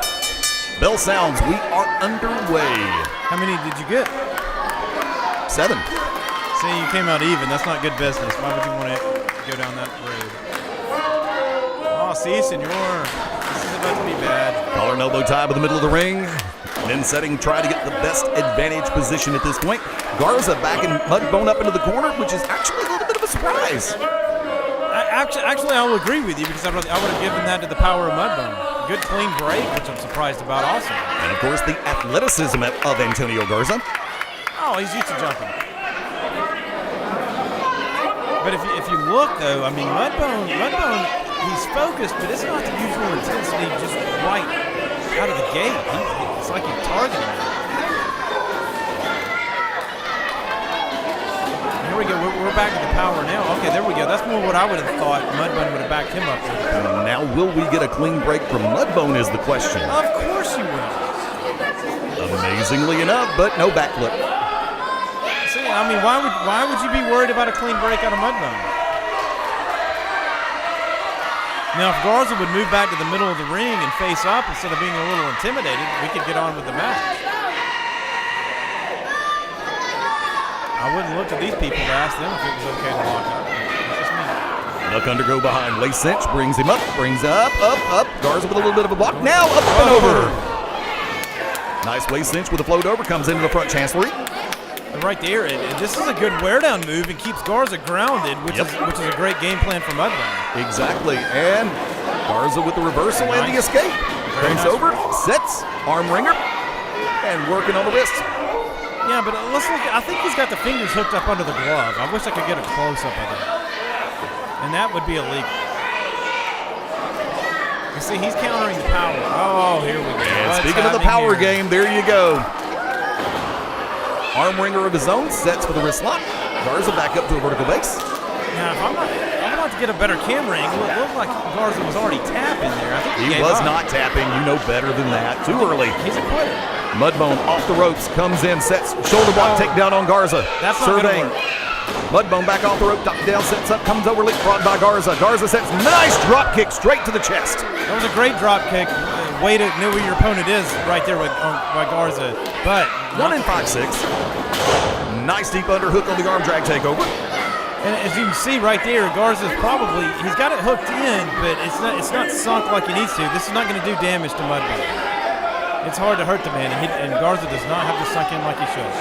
Bell sounds. We are underway. How many did you get? 7. See, you came out even. That's not good business. Why would you want to go down that road? Oh, see, senor. This is about to be bad. Collar and elbow tie by the middle of the ring. Men setting, try to get the best advantage position at this point. Garza backing Muddbone up into the corner, which is actually a little bit of a surprise. Actually, I will agree with you because I would have given that to the power of Muddbone. Good clean break, which I'm surprised about also. And of course, the athleticism of Antontio Garza. Oh, he's used to jumping. But if you look, though, I mean, Muddbone, he's focused, but it's not the usual intensity just right out of the gate. It's like he's targeting him. Here we go. We're back to the power now. Okay, there we go. That's more what I would have thought Muddbone would have backed him up with. Now, will we get a clean break from Muddbone is the question. Of course you will. Amazingly enough, but no backflip. See, I mean, why would you be worried about a clean break out of Muddbone? Now, if Garza would move back to the middle of the ring and face up instead of being a little intimidated, we could get on with the match. I wouldn't look to these people to ask them if it was okay to lock up. It's just me. Duck undergo behind. Lace cinch brings him up, brings up. Garza with a little bit of a block. Now up and over. Nice waist cinch with a float over. Comes into the front chancellery. And right there, this is a good wear down move and keeps Garza grounded, which is a great game plan for Muddbone. Exactly. And Garza with the reversal and the escape. Brings over, sets, arm wringer, and working on the wrist. Yeah, but let's look. I think he's got the fingers hooked up under the glove. I wish I could get a close up of that. And that would be illegal. You see, he's countering the power. Oh, here we go. And speaking of the power game, there you go. Arm wringer of his own, sets for the wrist lock. Garza back up to a vertical base. Now, if I'm about to get a better camera angle, it looked like Garza was already tapping there. I think he was not tapping. You know better than that. Too early. He's a quitter. Muddbone off the ropes, comes in, sets shoulder block, takedown on Garza. That's not going to work. Muddbone back off the rope, top down, sets up, comes over, leapfrog by Garza. Garza sets nice drop kick straight to the chest. That was a great drop kick. Way to know where your opponent is right there by Garza. But 1 and 5/6. Nice deep underhook on the arm drag takeover. And as you can see right there, Garza's he's got it hooked in, but it's not sunk like he needs to. This is not going to do damage to Muddbone. It's hard to hurt the man, and Garza does not have to sunk in like he should.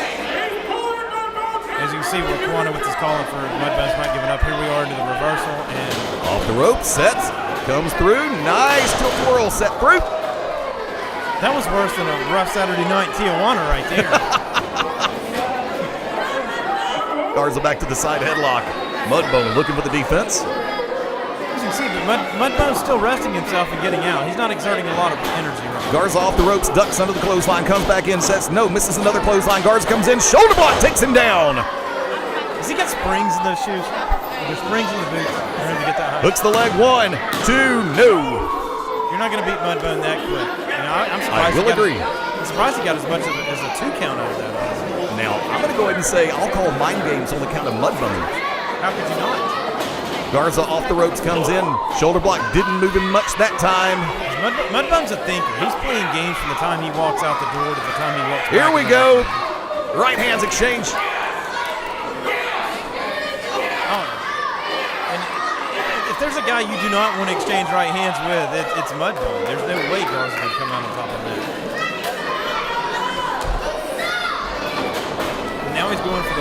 As you can see, where Kowanowitz is calling for Muddbone's not giving up. Here we are into the reversal, and off the rope, sets, comes through, nice tilt twirl, set through. That was worse than a rough Saturday night in Tijuana right there. Garza back to the side headlock. Muddbone looking for the defense. As you can see, but Muddbone's still resting himself and getting out. He's not exerting a lot of energy right now. Garza off the ropes, ducks under the clothesline, comes back in, sets, no, misses another clothesline. Garza comes in, shoulder block, takes him down. Has he got springs in those shoes? There's springs in the boots for him to get that high. Hooks the leg, 1, 2, no. You're not going to beat Muddbone that quick. I'm surprised. I will agree. I'm surprised he got as much as a 2 count out of that. Now, I'm going to go ahead and say I'll call mind games on the count of Muddbone. How could you not? Garza off the ropes, comes in. Shoulder block didn't move him much that time. Mudbone's a thinker. He's playing games from the time he walks out the door to the time he walks back. Here we go. Right hands exchange. And if there's a guy you do not want to exchange right hands with, it's Muddbone. There's no way Garza can come out on top of that.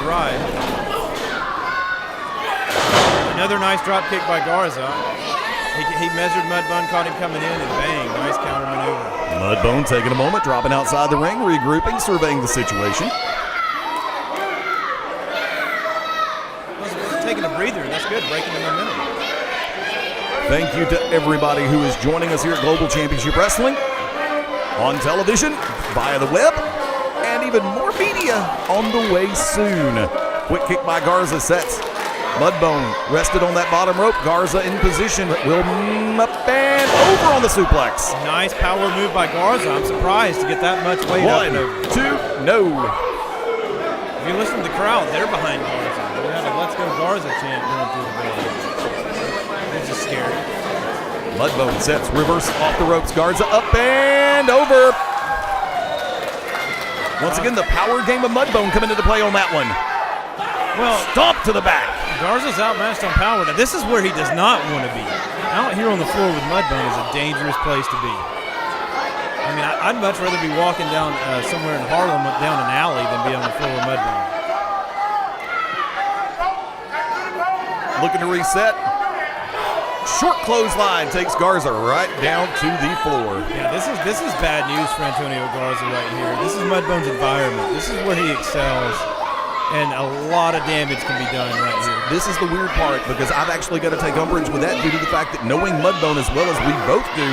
ride. Another nice drop kick by Garza. He measured Muddbone, caught him coming in, and bang, nice counter maneuver. Muddbone taking a moment, dropping outside the ring, regrouping, surveying the situation. Taking a breather, and that's good, breaking the momentum. Thank you to everybody who is joining us here at Global Championship Wrestling, on television, via the web, and even more media on the way soon. Quick kick by Garza sets. Muddbone rested on that bottom rope. Garza in position, will up and over on the suplex. Nice power move by Garza. I'm surprised to get that much weight up. 1, 2, no. If you listen to the crowd, they're behind Garza. We had a "Let's Go Garza" chant going through the building. It's just scary. Muddbone sets, reverse off the ropes. Garza up and over. Once again, the power game of Muddbone coming into play on that one. Well, Stomp to the back. Garza's outmatched on power. Now, this is where he does not want to be. Out here on the floor with Muddbone is a dangerous place to be. I mean, I'd much rather be walking down somewhere in Harlem down an alley than be on the floor with Muddbone. Looking to reset. Short clothesline takes Garza right down to the floor. Yeah, this is bad news for Antonio Garza right here. This is Muddbone's environment. This is where he excels, and a lot of damage can be done right here. This is the weird part, because I've actually got to take umbrage with that due to the fact that knowing Muddbone as well as we both do,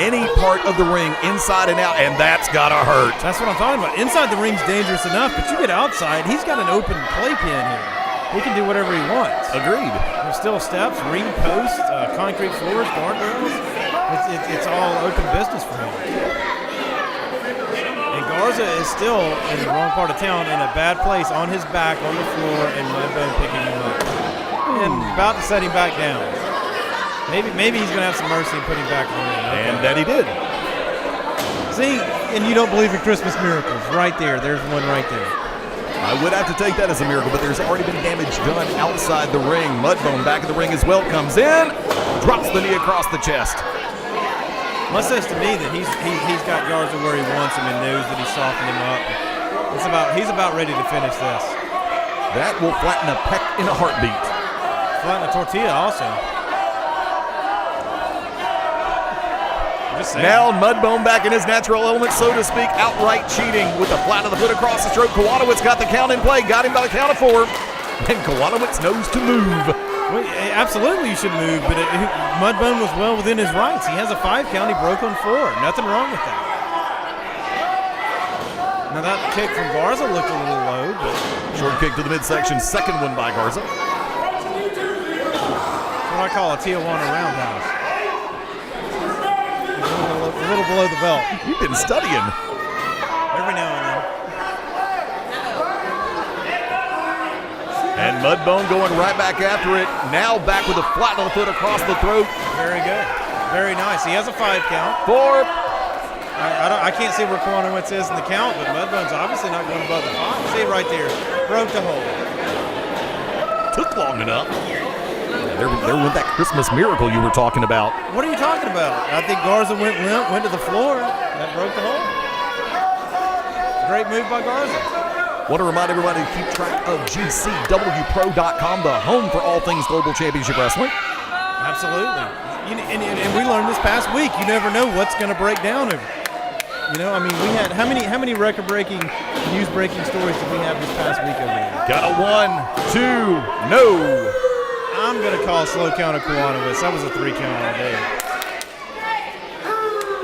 any part of the ring, inside and out, and that's got to hurt. That's what I'm talking about. Inside the ring's dangerous enough, but you get outside, he's got an open playpen here. He can do whatever he wants. Agreed. There's still steps, ring posts, concrete floors, guardrails. It's all open business for him. And Garza is still in the wrong part of town, in a bad place, on his back, on the floor, and Muddbone picking him up. And about to set him back down. Maybe he's going to have some mercy and put him back in the ring. Okay. And that he did. See, and you don't believe in Christmas miracles. Right there. There's one right there. I would have to take that as a miracle, but there's already been damage done outside the ring. Muddbone back in the ring as well, comes in, drops the knee across the chest. Well, that says to me that he's got Garza where he wants him and knows that he's softened him up. He's about ready to finish this. That will flatten a peck in a heartbeat. Flatten a tortilla also. Now Muddbone back in his natural element, so to speak, outright cheating with the flat of the foot across the throat. Kowanowitz got the count in play, got him by the count of 4, and Kowanowitz knows to move. Well, absolutely you should move, but Muddbone was well within his rights. He has a 5 count, he broke on 4. Nothing wrong with that. Now that kick from Garza looked a little low, but... Short kick to the midsection, second one by Garza. That's what I call a Tijuana roundhouse. A little below the belt. You've been studying. Every now and then. And Muddbone going right back after it. Now back with a flat on the foot across the throat. Very good. Very nice. He has a 5 count. 4. I can't see where Kowanowitz is in the count, but Muddbone's obviously not going above the 5. See right there. Broke the hole. Took long enough. There went that Christmas miracle you were talking about. What are you talking about? I think Garza went limp, went to the floor. That broke the hole. Great move by Garza. Want to remind everybody to keep track of GCWPro.com, the home for all things Global Championship Wrestling. Absolutely. And we learned this past week, you never know what's going to break down. You know, I mean, we had how many record-breaking, news-breaking stories did we have this past week over here? Got a 1, 2, no. I'm going to call a slow count of Kowanowitz. That was a 3 count all day.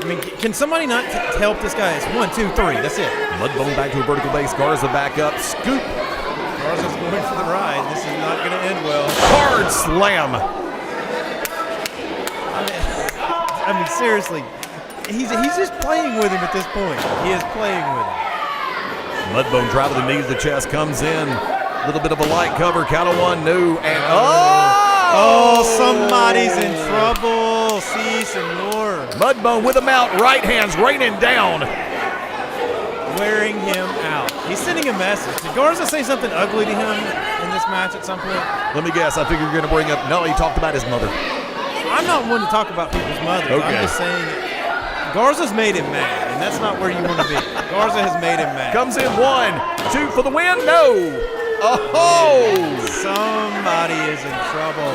I mean, can somebody not help this guy? It's 1, 2, 3. That's it. Muddbone back to a vertical base. Garza back up. Scoop. Garza's going for the ride. This is not going to end well. Hard slam. I mean, seriously. He's just playing with him at this point. He is playing with him. Muddbone driving the knee to the chest. Comes in. A little bit of a light cover. Count of 1, no, and oh, somebody's in trouble. Si, senor. Muddbone with a mount. Right hands raining down. Wearing him out. He's sending a message. Did Garza say something ugly to him in this match at some point? Let me guess. I figure you're going to bring up, no, he talked about his mother. I'm not one to talk about people's mothers. Okay. I'm just saying Garza's made him mad, and that's not where you want to be. Garza has made him mad. Comes in 1, 2 for the win. No. Oh! Somebody is in trouble.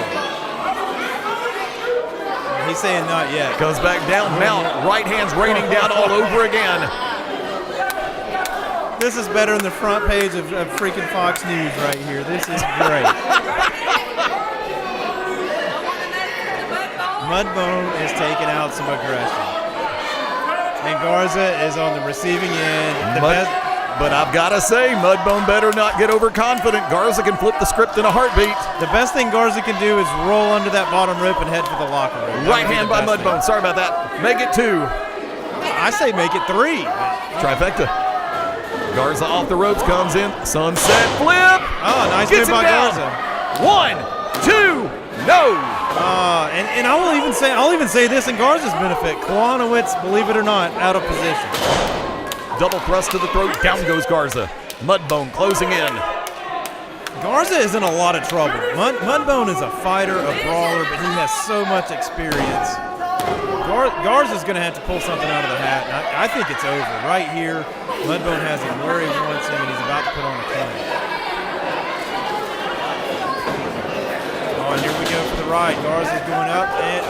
He's saying not yet. Goes back down, mount. Right hand's raining down all over again. This is better than the front page of freaking Fox News right here. This is great. Muddbone is taking out some aggression. And Garza is on the receiving end. But I've got to say, Muddbone better not get overconfident. Garza can flip the script in a heartbeat. The best thing Garza can do is roll under that bottom rope and head for the locker room. Right hand by Muddbone. Sorry about that. Make it 2. I say make it 3. Trifecta. Garza off the ropes, comes in. Sunset flip. Oh, nice move by Garza. 1, 2, no. And I'll even say this in Garza's benefit. Kwanowitz, believe it or not, out of position. Double thrust to the throat. Down goes Garza. Muddbone closing in. Garza is in a lot of trouble. Muddbone is a fighter, a brawler, but he has so much experience. Garza's going to have to pull something out of the hat. And I think it's over. Right here, Muddbone has him where he wants him, and he's about to put on a clinic. Oh, and here we go for the ride. Garza's going up, and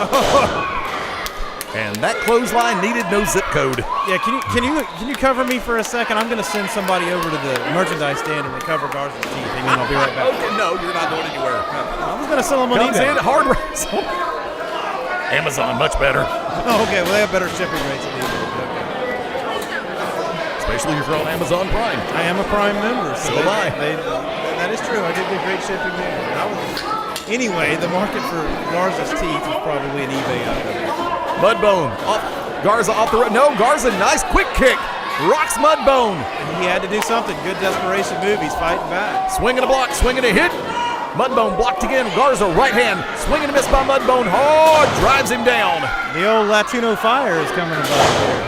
And that clothesline needed no zip code. Yeah, can you cover me for a second? I'm going to send somebody over to the merchandise stand and recover Garza's teeth. Hang on, I'll be right back. Okay, no, you're not going anywhere. I was going to sell them on Comes eBay. in, hard wrestle. Amazon, much better. Oh, okay, well, they have better shipping rates than eBay. Okay. Especially if you're on Amazon Prime. I am a Prime member. So am I. That is true. I did get great shipping there. Anyway, the market for Garza's teeth is probably an eBay item. Muddbone, Garza off the rope. No, Garza, nice quick kick. Rocks Muddbone. And he had to do something. Good desperation move. He's fighting back. Swinging a block, swinging a hit. Muddbone blocked again. Garza, right hand. Swinging a miss by Muddbone. Hard, drives him down. The old Latino fire is coming about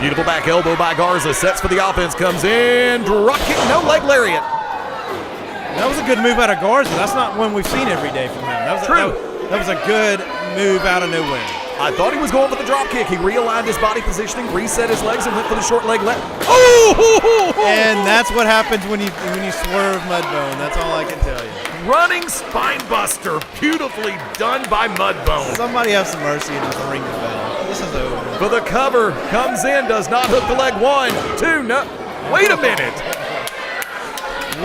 here. Beautiful back elbow by Garza. Sets for the offense. Comes in. Drop kick, no leg lariat. That was a good move out of Garza. That's not one we've seen every day from him. That was a good move out of nowhere. I thought he was going for the drop kick. He realigned his body positioning, reset his legs, and went for the short leg left. Oh! And that's what happens when you swerve Muddbone. That's all I can tell you. Running spine buster, beautifully done by Muddbone. Somebody have some mercy and just ring the bell. This is over. For the cover, comes in, does not hook the leg. 1, 2, no. Wait a minute.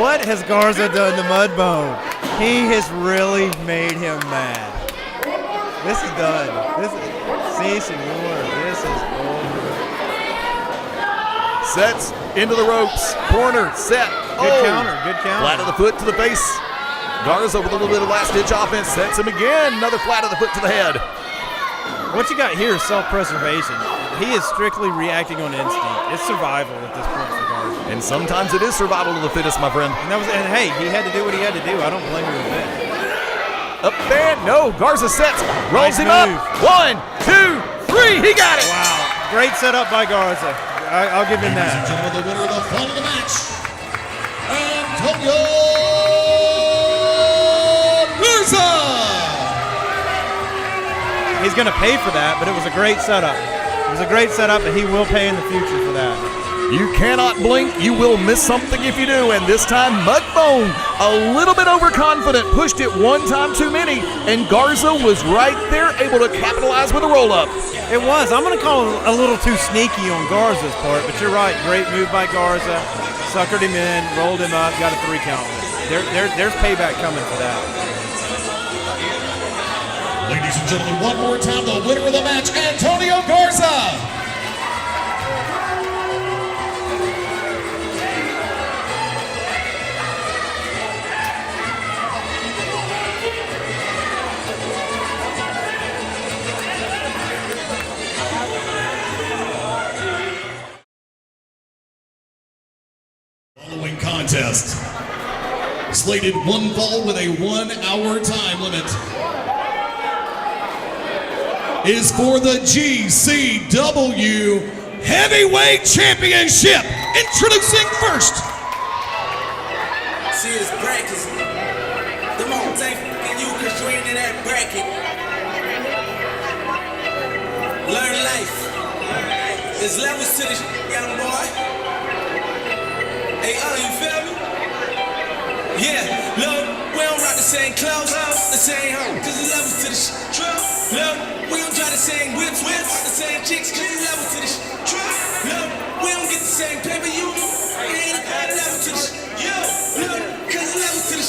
What has Garza done to Muddbone? He has really made him mad. This is done. Si, senor. This is over. Sets into the ropes. Corner, set. Good counter. Flat of the foot to the face. Garza with a little bit of last-ditch offense. Sets him again. Another flat of the foot to the head. What you got here is self-preservation. He is strictly reacting on instinct. It's survival at this point for Garza. And sometimes it is survival of the fittest, my friend. And hey, he had to do what he had to do. I don't blame him a bit. Up and no, Garza sets, rolls him up. 1, 2, 3, he got it. Wow, great setup by Garza. I'll give him Ladies and that. gentlemen, the winner of the fun of the match, Antontio Garza. He's going to pay for that, but it was a great setup. It was a great setup, and he will pay in the future for that. You cannot blink. You will miss something if you do. And this time, Muddbone, a little bit overconfident, pushed it one time too many, and Garza was right there, able to capitalize with a roll-up. It was. I'm going to call it a little too sneaky on Garza's part, but you're right. Great move by Garza. Suckered him in, rolled him up, got a 3 count. There's payback coming for that. Ladies and gentlemen, one more time, the winner of the match, Antontio Garza. Following contest, slated 1 fall with a 1 hour time limit, is for the GCW Heavyweight Championship. Introducing first. See, it's brackets. Them all take you because you ain't in that bracket. Learn life. There's levels to this young boy. Hey, you feel me? Yeah, look, we don't rock the same clothes, the same home, cause the levels to the truck. Look, we don't try the same whips, the same chicks, cause the levels to the truck. Look, we don't get the same paper, you ain't the level to the yo. Look, cause the levels to the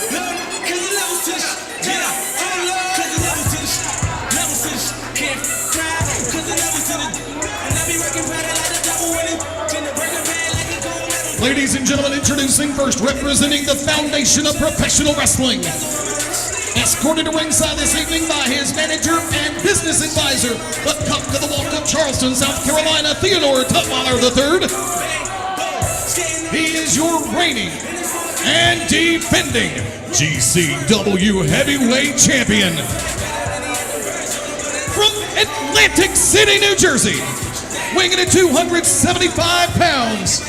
look, cause the levels to the yeah. Oh, Lord, cause the levels to the can't cry, cause the levels to the and I be working hard like the double winning, in the burger bag like a gold medal. Ladies and gentlemen, introducing first, representing the foundation of professional wrestling. Escorted to ringside this evening by his manager and business advisor, the cup to the walk of Charleston, South Carolina, Theodore Tutwiler III. He is your reigning and defending GCW Heavyweight Champion. From Atlantic City, New Jersey, weighing in at 275 pounds,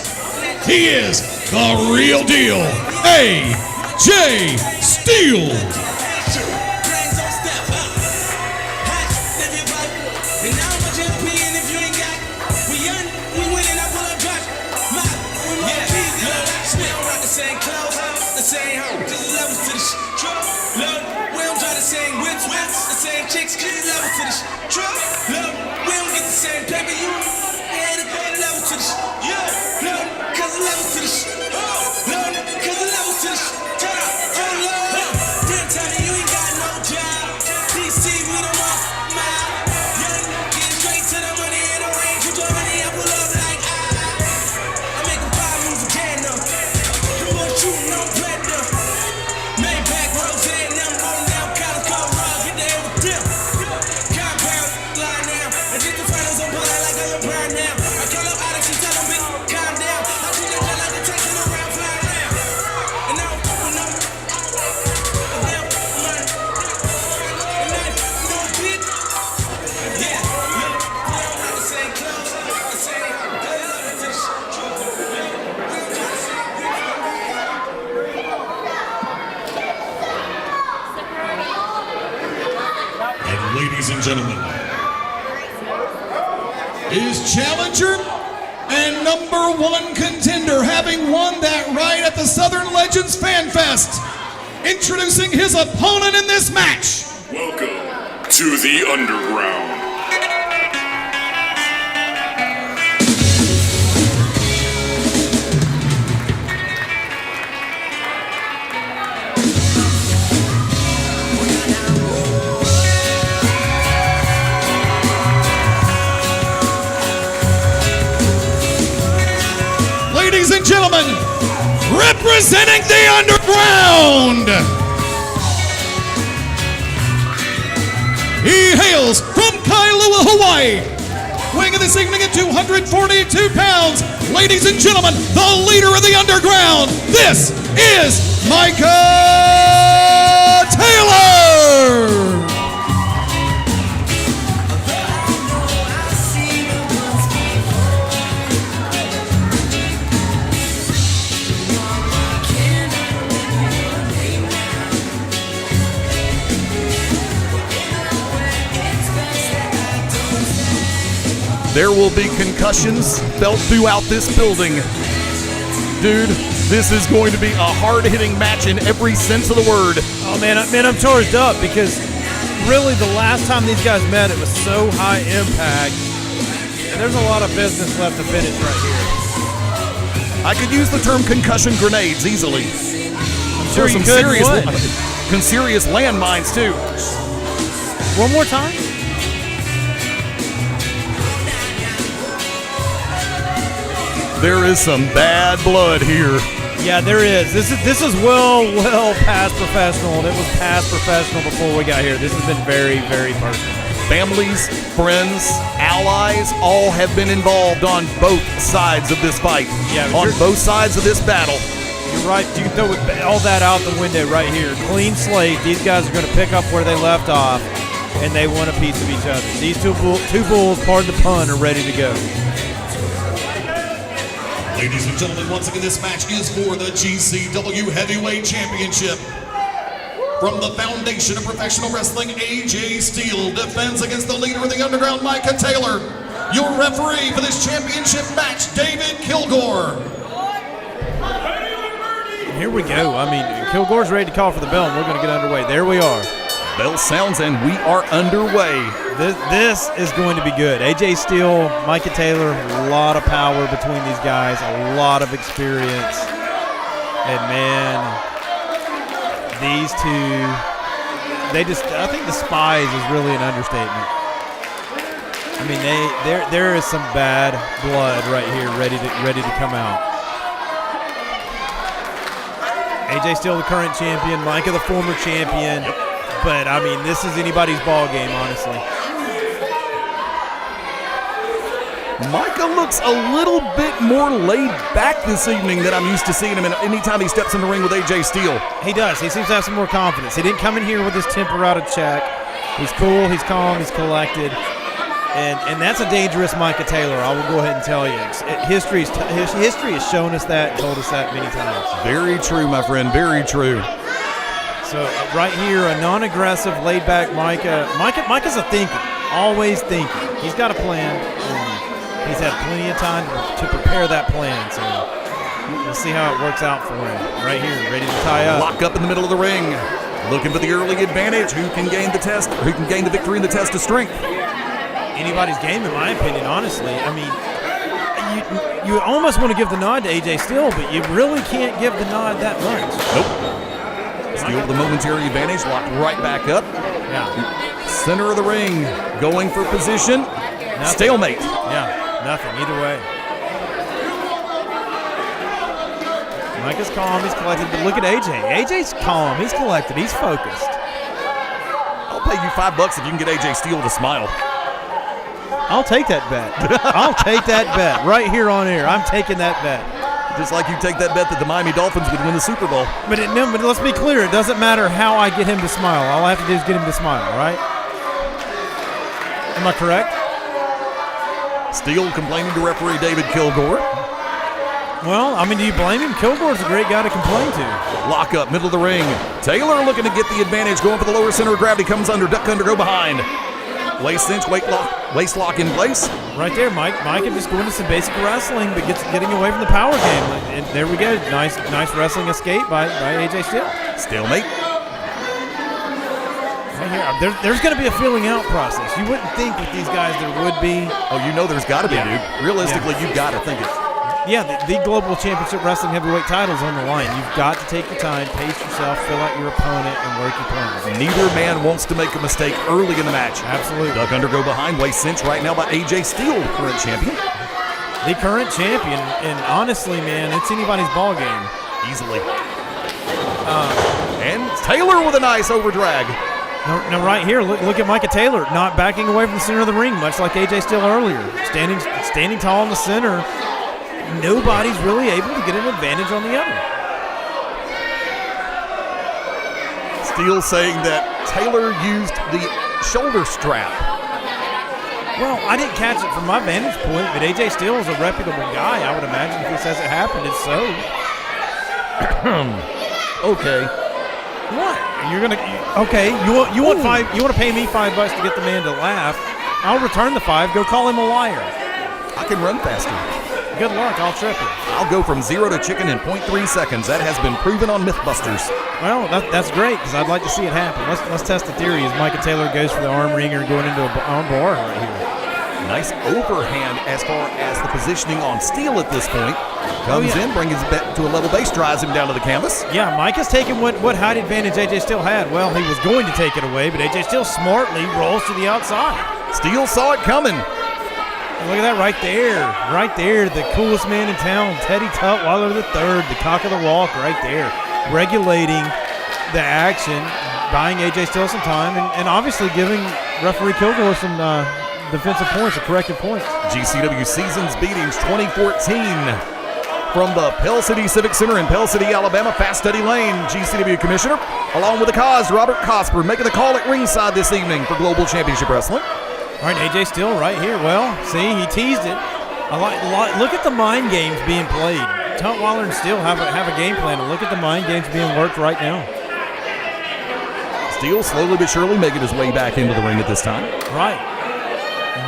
he is the real deal, AJ Steele. Chicks, cause the level to the truck. Look, we don't get the same paper, you ain't the level to the yeah. Look, cause the level to the look, cause the level to the oh Lord, damn Tony, you ain't got no job. DC, we don't want mile. Young, getting straight to the money in the range. Put your money, I pull up like I make them buy moves again, though. The boy shooting no platinum. Maybach, Rose, and them going down, college call rug, hit the air with them. Compound, line now, and get the finals on board like I'm LeBron now. I call up Alex and tell him, bitch, calm down. I treat that girl like a taking around, fly around. And now, and now, no bitch. Yeah, look, we don't have the same clothes, the same, And ladies and gentlemen, his challenger and #1 contender, having won that right at the Southern Legends Fan Fest, introducing his opponent in this match. Welcome to the Underground. Ladies and gentlemen, representing the Underground, he hails from Kailua, Hawaii, weighing in this evening at 242 pounds. Ladies and gentlemen, the leader of the Underground, this is Micah Taylor. There will be concussions felt throughout this building. Dude, this is going to be a hard-hitting match in every sense of the word. Oh man, I'm charged up because really the last time these guys met, it was so high impact, and there's a lot of business left to finish right here. I could use the term concussion grenades easily. I'm sure you could. Serious landmines too. One more time. There is some bad blood here. Yeah, there is. This is well past professional, and it was past professional before we got here. This has been very, very personal. Families, friends, allies, all have been involved on both sides of this fight. Yeah, on both sides of this battle. You're right. You can throw all that out the window right here. Clean slate. These guys are going to pick up where they left off, and they want a piece of each other. These two bulls, pardon the pun, are ready to go. Ladies and gentlemen, once again, this match is for the GCW Heavyweight Championship. From the foundation of professional wrestling, AJ Steele defends against the leader of the Underground, Micah Taylor. Your referee for this championship match, David Kilgore. Here we go. I mean, Kilgore's ready to call for the bell, and we're going to get underway. There we are. Bell sounds, and we are underway. This is going to be good. AJ Steele, Micah Taylor, a lot of power between these guys, a lot of experience. And, man, these two, I think despise is really an understatement. I mean, there is some bad blood right here ready to come out. AJ Steele, the current champion, Micah, the former champion. Yep. But, I mean, this is anybody's ball game, honestly. Micah looks a little bit more laid back this evening than I'm used to seeing him anytime he steps in the ring with AJ Steele. He does. He seems to have some more confidence. He didn't come in here with his temper out of check. He's cool, he's calm, he's collected. And that's a dangerous Micah Taylor, I will go ahead and tell you. History has shown us that and told us that many times. Very true, my friend, very true. So right here, a non-aggressive, laid-back Micah. Micah's a thinker, always thinking. He's got a plan, and he's had plenty of time to prepare that plan. So we'll see how it works out for him. Right here, ready to tie up. Lock up in the middle of the ring, looking for the early advantage. Who can gain the victory in the test of strength? Anybody's game, in my opinion, honestly. I mean, you almost want to give the nod to AJ Steele, but you really can't give the nod that much. Nope. Steele with the momentary advantage, locked right back up. Yeah. Center of the ring, going for position. Nothing. Stalemate. Yeah, nothing, either way. Micah's calm, he's collected, but look at AJ. AJ's calm, he's collected, he's focused. I'll pay you $5 if you can get AJ Steele to smile. I'll take that bet. I'll take that bet right here on air. I'm taking that bet. Just like you take that bet that the Miami Dolphins would win the Super Bowl. But let's be clear. It doesn't matter how I get him to smile. All I have to do is get him to smile, right? Am I correct? Steele complaining to referee David Kilgore. Well, I mean, do you blame him? Kilgore's a great guy to complain to. Lock up, middle of the ring. Taylor looking to get the advantage, going for the lower center of gravity. Comes under, duck under, go behind. Waist cinch, waist lock in place. Right there, Micah just going to some basic wrestling, but getting away from the power game. And there we go. Nice wrestling escape by AJ Steele. Stalemate. Right here, there's going to be a feeling out process. You wouldn't think with these guys there would be. Oh, you know there's got to be, dude. Realistically, you've got to think it. Yeah, the Global Championship Wrestling Heavyweight title's on the line. You've got to take your time, pace yourself, fill out your opponent, and work your plan. Neither man wants to make a mistake early in the match. Absolutely. Duck under, go behind, waist cinch right now by AJ Steele, current champion. The current champion, and honestly, man, it's anybody's ball game. Easily. And Taylor with a nice overdrag. Now right here, look at Micah Taylor not backing away from the center of the ring, much like AJ Steele earlier. Standing tall in the center. Nobody's really able to get an advantage on the other. Steele saying that Taylor used the shoulder strap. Well, I didn't catch it from my vantage point, but AJ Steele is a reputable guy. I would imagine if he says it happened, it's so. Okay. What? You're gonna? Okay. You want $5? You want to pay me $5 to get the man to laugh? I'll return the $5. Go call him a liar. I can run faster. Good luck. I'll trip it. I'll go from 0 to chicken in 0.3 seconds. That has been proven on Mythbusters. Well, that's great because I'd like to see it happen. Let's test the theory as Micah Taylor goes for the arm wringer going into an arm bar right here. Nice overhand as far as the positioning on Steele at this point. Comes in, brings his bet to a level base, drives him down to the canvas. Yeah, Micah's taking what height advantage AJ Steele had. Well, he was going to take it away, but AJ Steele smartly rolls to the outside. Steele saw it coming. Look at that right there, the coolest man in town, Teddy Tutwiler III, the cock of the walk right there, regulating the action, buying AJ Steele some time, and obviously giving referee Kilgore some defensive points or corrective points. GCW Seasons Beatings 2014 from the Pell City Civic Center in Pell City, Alabama, Fast Study Lane, GCW Commissioner, along with the cause, Robert Cosper, making the call at ringside this evening for Global Championship Wrestling. All right, AJ Steele right here. Well, see, he teased it. Look at the mind games being played. Tutwiler and Steele have a game plan, and look at the mind games being worked right now. Steele slowly but surely making his way back into the ring at this time. Right.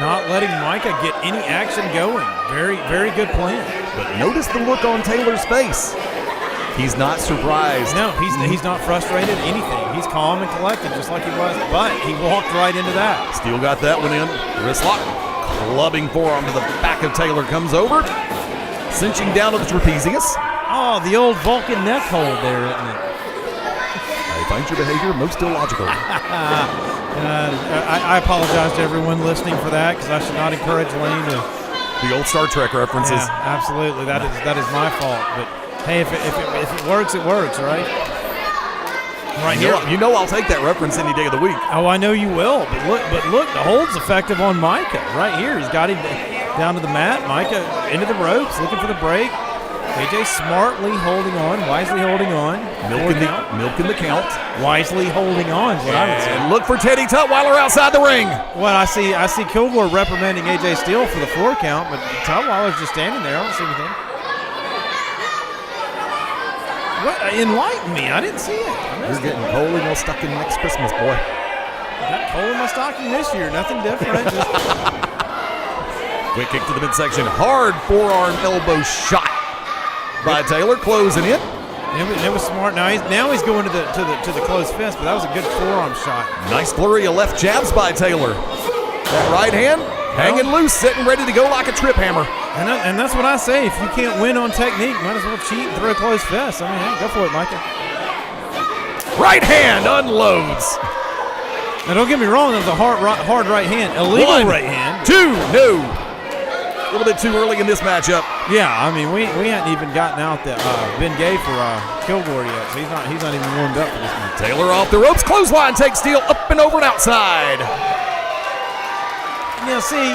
Not letting Micah get any action going. Very, very good plan. But notice the look on Taylor's face. He's not surprised. No, he's not frustrated, anything. He's calm and collected, just like he was, but he walked right into that. Steele got that one in. Wrist lock. Clubbing forearm to the back of Taylor comes over. Cinching down to the trapezius. Oh, the old Vulcan neck hold there, isn't it? I find your behavior most illogical. I apologize to everyone listening for that because I should not encourage Lane to. The old Star Trek references. Yeah, absolutely. That is my fault. But hey, if it works, it works, right? Right here. You know I'll take that reference any day of the week. Oh, I know you will. But look, the hold's effective on Micah right here. He's got him down to the mat. Micah into the ropes, looking for the break. AJ smartly holding on, wisely holding on. Milking the count. Wisely holding on is what I would say. And look for Teddy Tutwiler outside the ring. Well, I see Kilgore reprimanding AJ Steele for the 4 count, but Tutwiler's just standing there. I don't see anything. What? Enlighten me. I didn't see it. You're getting coal in your stocking next Christmas, boy. I got coal in my stocking this year. Nothing different. Quick kick to the midsection. Hard forearm elbow shot by Taylor, closing it. It was smart. Now he's going to the closed fist, but that was a good forearm shot. Nice flurry of left jabs by Taylor. That right hand hanging loose, sitting ready to go like a trip hammer. And that's what I say. If you can't win on technique, might as well cheat and throw a closed fist. I mean, hey, go for it, Micah. Right hand unloads. Now, don't get me wrong. That was a hard right hand. Illegal right hand. 2, no. A little bit too early in this matchup. Yeah, I mean, we hadn't even gotten out the Ben Gay for Kilgore yet, so he's not even warmed up for this match. Taylor off the ropes, clothesline takes Steele up and over and outside. Now, see,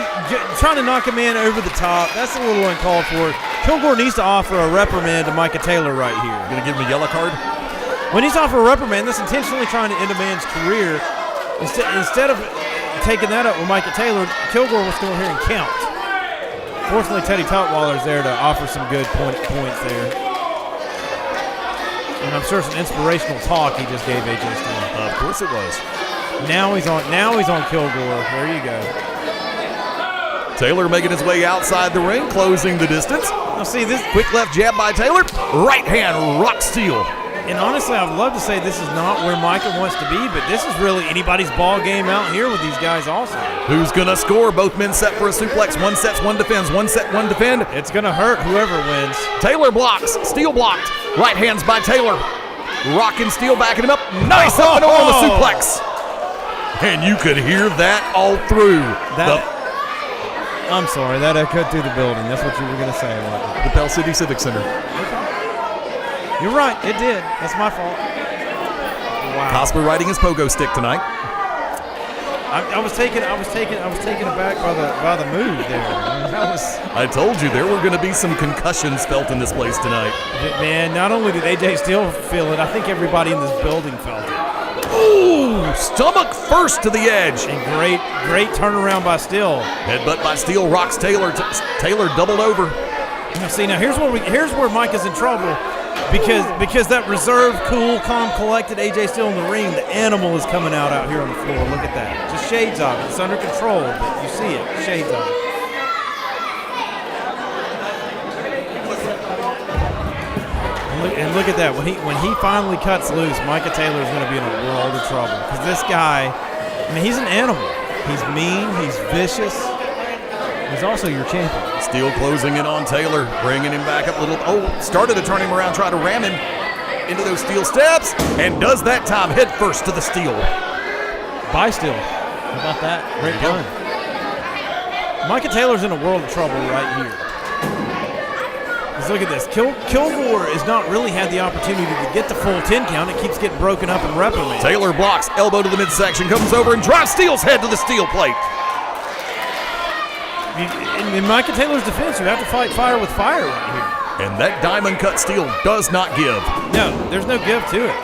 trying to knock a man over the top, that's a little uncalled for. Kilgore needs to offer a reprimand to Micah Taylor right here. Gonna give him a yellow card? When he's offering a reprimand, that's intentionally trying to end a man's career. Instead of taking that up with Micah Taylor, Kilgore was still here and count. Fortunately, Teddy Tutwiler's there to offer some good points there. And I'm sure some inspirational talk he just gave AJ Steele. Of course it was. Now he's on Kilgore. There you go. Taylor making his way outside the ring, closing the distance. Now see this quick left jab by Taylor. Right hand rock Steele. And honestly, I'd love to say this is not where Micah wants to be, but this is really anybody's ball game out here with these guys also. Who's going to score? Both men set for a suplex. One sets, one defends. One set, one defend. It's going to hurt whoever wins. Taylor blocks. Steele blocked. Right hands by Taylor. Rocking Steele, backing him up. Nice up and over on the suplex. And you could hear that all through. I'm sorry, that echoed through the building. That's what you were going to say, wasn't it? The Pell City Civic Center. You're right, it did. That's my fault. Wow. Cosper riding his pogo stick tonight. I was taken aback by the move there. I told you there were going to be some concussions felt in this place tonight. Man, not only did AJ Steele feel it, I think everybody in this building felt it. Ooh, stomach first to the edge. And great turnaround by Steele. Headbutt by Steele rocks Taylor. Taylor doubled over. Now here's where Micah's in trouble. Because that reserved, cool, calm, collected AJ Steele in the ring, the animal is coming out here on the floor. Look at that. Just shades of it. It's under control, but you see it. Shades of it. And look at that. When he finally cuts loose, Micah Taylor is going to be in a world of trouble. Because this guy, I mean, he's an animal. He's mean. He's vicious. He's also your champion. Steele closing in on Taylor, bringing him back up a little. Oh, started to turn him around, try to ram him into those steel steps, and does that time head first to the steel. By Steele. How about that? Great done. Micah Taylor's in a world of trouble right here. Because look at this. Kilgore has not really had the opportunity to get the full 10 count. It keeps getting broken up and reprimanded. Taylor blocks, elbow to the midsection, comes over and drives Steele's head to the steel plate. In Micah Taylor's defense, you have to fight fire with fire right here. And that diamond cut steel does not give. No, there's no give to it.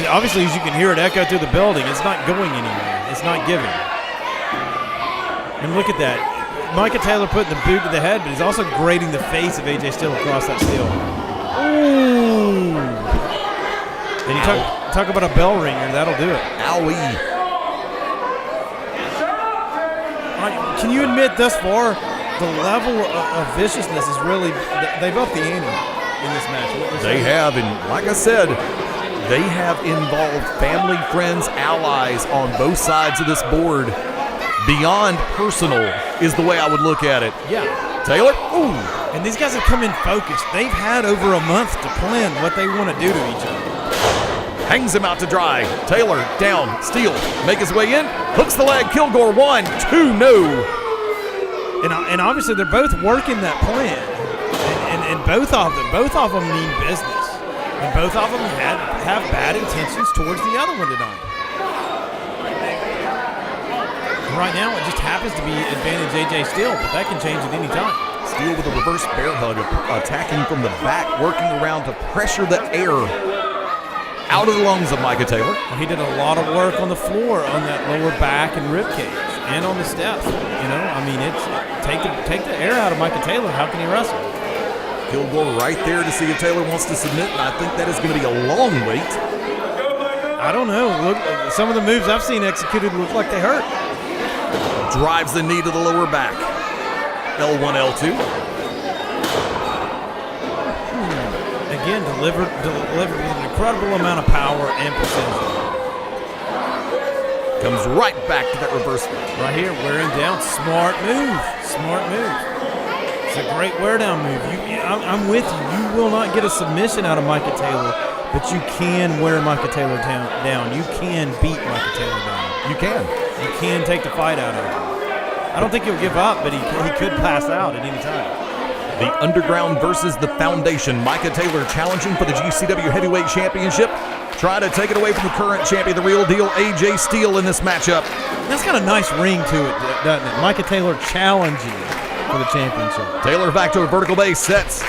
Obviously, as you can hear it echo through the building, it's not going anywhere. It's not giving. And look at that. Micah Taylor putting the boot to the head, but he's also grating the face of AJ Steele across that steel. Ooh. And you talk about a bell ringer, that'll do it. Owie. Can you admit thus far the level of viciousness is really, they've upped the ante. in this match. They have, and like I said, they have involved family, friends, allies on both sides of this board. Beyond personal is the way I would look at it. Yeah. Taylor? Ooh. And these guys have come in focused. They've had over a month to plan what they want to do to each other. Hangs him out to dry. Taylor down, Steele, make his way in, hooks the leg, Kilgore 1, 2, no. And obviously they're both working that plan. And both of them mean business. And both of them have bad intentions towards the other one tonight. Right now, it just happens to be advantage AJ Steele, but that can change at any time. Steele with a reverse bear hug, attacking from the back, working around to pressure the air out of the lungs of Micah Taylor. He did a lot of work on the floor on that lower back and rib cage, and on the steps. You know, I mean, it's take the air out of Micah Taylor. How can he wrestle? Kilgore right there to see if Taylor wants to submit, and I think that is going to be a long wait. I don't know. Look, some of the moves I've seen executed look like they hurt. Drives the knee to the lower back. L1, L2. Again, delivered with an incredible amount of power and precision. Comes right back to that reverse. Right here, wearing down. Smart move. Smart move. It's a great wear down move. I'm with you. You will not get a submission out of Micah Taylor, but you can wear Micah Taylor down. You can beat Micah Taylor down. You can. You can take the fight out of him. I don't think he'll give up, but he could pass out at any time. The Underground versus the Foundation. Micah Taylor challenging for the GCW Heavyweight Championship. Try to take it away from the current champion, the real deal, AJ Steele, in this matchup. That's got a nice ring to it, doesn't it? Micah Taylor challenging for the championship. Taylor back to a vertical base, sets.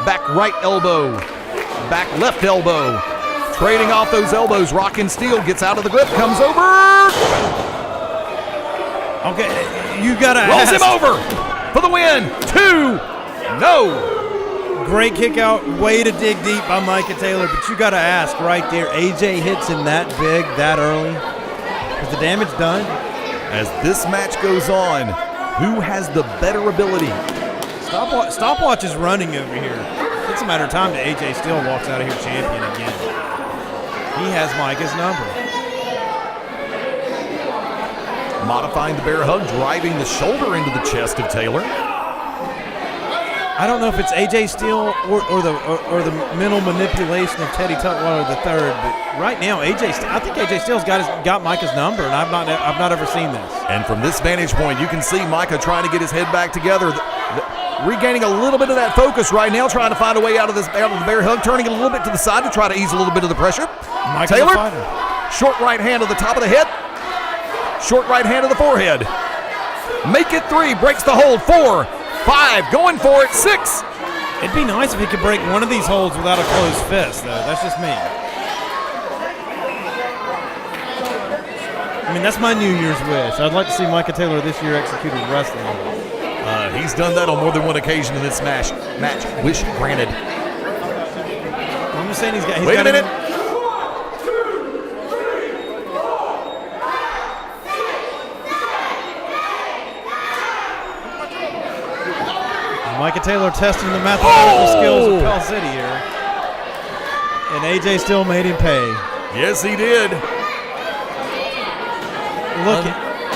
Back right elbow. Back left elbow. Trading off those elbows, rocking Steele, gets out of the grip, comes over. Okay, you gotta rolls ask. Him over for the win. 2, no. Great kick out, way to dig deep by Micah Taylor, but you gotta ask right there, AJ hits him that big, that early. Is the damage done? As this match goes on, who has the better ability? Stopwatch is running over here. It's a matter of time that AJ Steele walks out of here champion again. He has Micah's number. Modifying the bear hug, driving the shoulder into the chest of Taylor. I don't know if it's AJ Steele or the mental manipulation of Teddy Tutwiler III, but right now I think AJ Steele's got Micah's number, and I've not ever seen this. And from this vantage point, you can see Micah trying to get his head back together, regaining a little bit of that focus right now, trying to find a way out of the bear hug, turning it a little bit to the side to try to ease a little bit of the pressure. Micah's Taylor, a fighter. Short right hand to the top of the head, short right hand to the forehead. Make it 3, breaks the hold. 4, 5, going for it. 6. It'd be nice if he could break one of these holds without a closed fist, though. That's just me. I mean, that's my New Year's wish. I'd like to see Micah Taylor this year executed wrestling. He's done that on more than one occasion in this match. Wish granted. I'm just saying he's got. Wait a minute. Micah Taylor testing the mathematical skills of Pell City here. And AJ still made him pay. Yes, he did. Look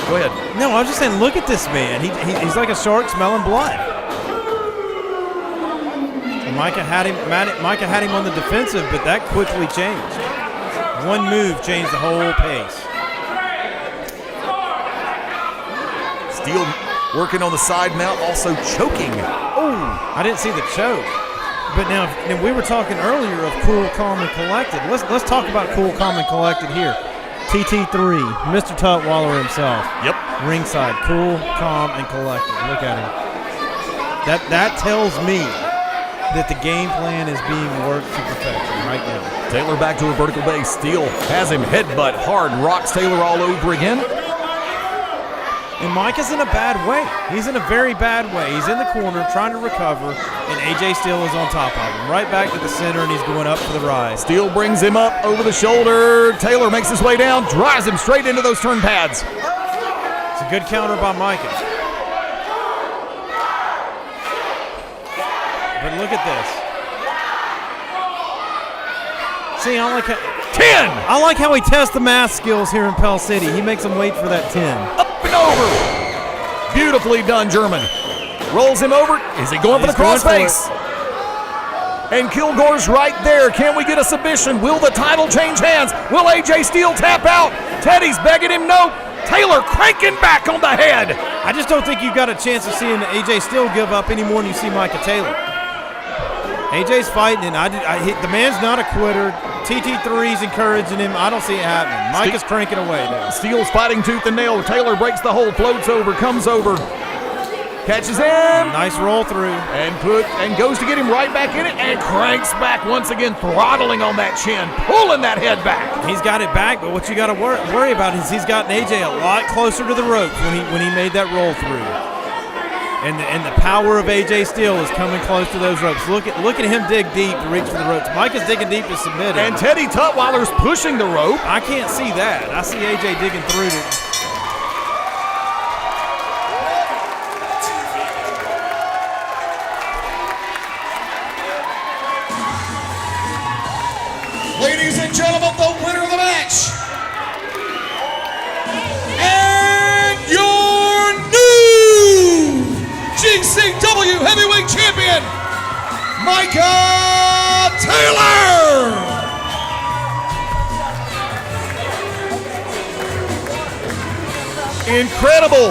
Go ahead. No, I was just saying, look at this man. He's like a shark smelling blood. And Micah had him on the defensive, but that quickly changed. One move changed the whole pace. Steele working on the side mount, also choking. Oh, I didn't see the choke. But now we were talking earlier of cool, calm, and collected. Let's talk about cool, calm, and collected here. TT3, Mr. Tutwiler himself. Yep. Ringside, cool, calm, and collected. Look at him. That tells me that the game plan is being worked to perfection right now. Taylor back to a vertical base. Steele has him headbutt hard, rocks Taylor all over again. And Micah's in a bad way. He's in a very bad way. He's in the corner trying to recover, and AJ Steele is on top of him. Right back to the center, and he's going up for the rise. Steele brings him up over the shoulder. Taylor makes his way down, drives him straight into those turn pads. It's a good counter by Micah. But look at this. See, I like how 10. I like how he tests the math skills here in Pell City. He makes them wait for that 10. Up and over. Beautifully done, German. Rolls him over. Is he going for the He's going for crossface? And Kilgore's right there. Can we get a submission? Will the title change hands? Will AJ Steele tap out? Teddy's begging him no. Taylor cranking back on the head. I just don't think you've got a chance of seeing AJ Steele give up any more than you see Micah Taylor. AJ's fighting, and the man's not a quitter. TT3's encouraging him. I don't see it happening. Micah's cranking away now. Steele's fighting tooth and nail. Taylor breaks the hold, floats over, comes over, catches him. Nice roll through. And goes to get him right back in it and cranks back once again, throttling on that chin, pulling that head back. He's got it back, but what you got to worry about is he's gotten AJ a lot closer to the ropes when he made that roll through. And the power of AJ Steele is coming close to those ropes. Look at him dig deep to reach for the ropes. Micah's digging deep to submit him. And Teddy Tutwiler's pushing the rope. I can't see that. I see AJ digging through to. Ladies and gentlemen, the winner of the match, and your new GCW Heavyweight Champion, Micah Taylor! Incredible.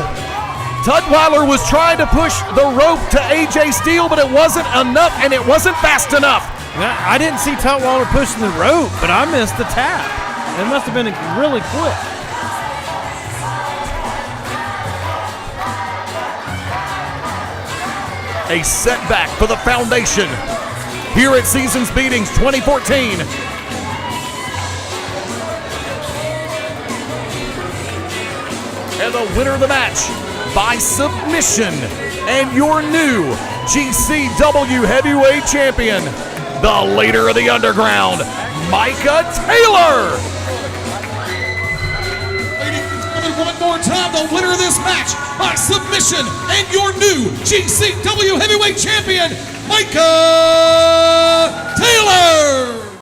Tutwiler was trying to push the rope to AJ Steele, but it wasn't enough, and it wasn't fast enough. I didn't see Tutwiler pushing the rope, but I missed the tap. It must have been really quick. A setback for the foundation here at Seasons Beatings 2014. And the winner of the match by submission, and your new GCW Heavyweight Champion, the leader of the underground, Micah Taylor. Ladies and gentlemen, one more time, the winner of this match by submission, and your new GCW Heavyweight Champion, Micah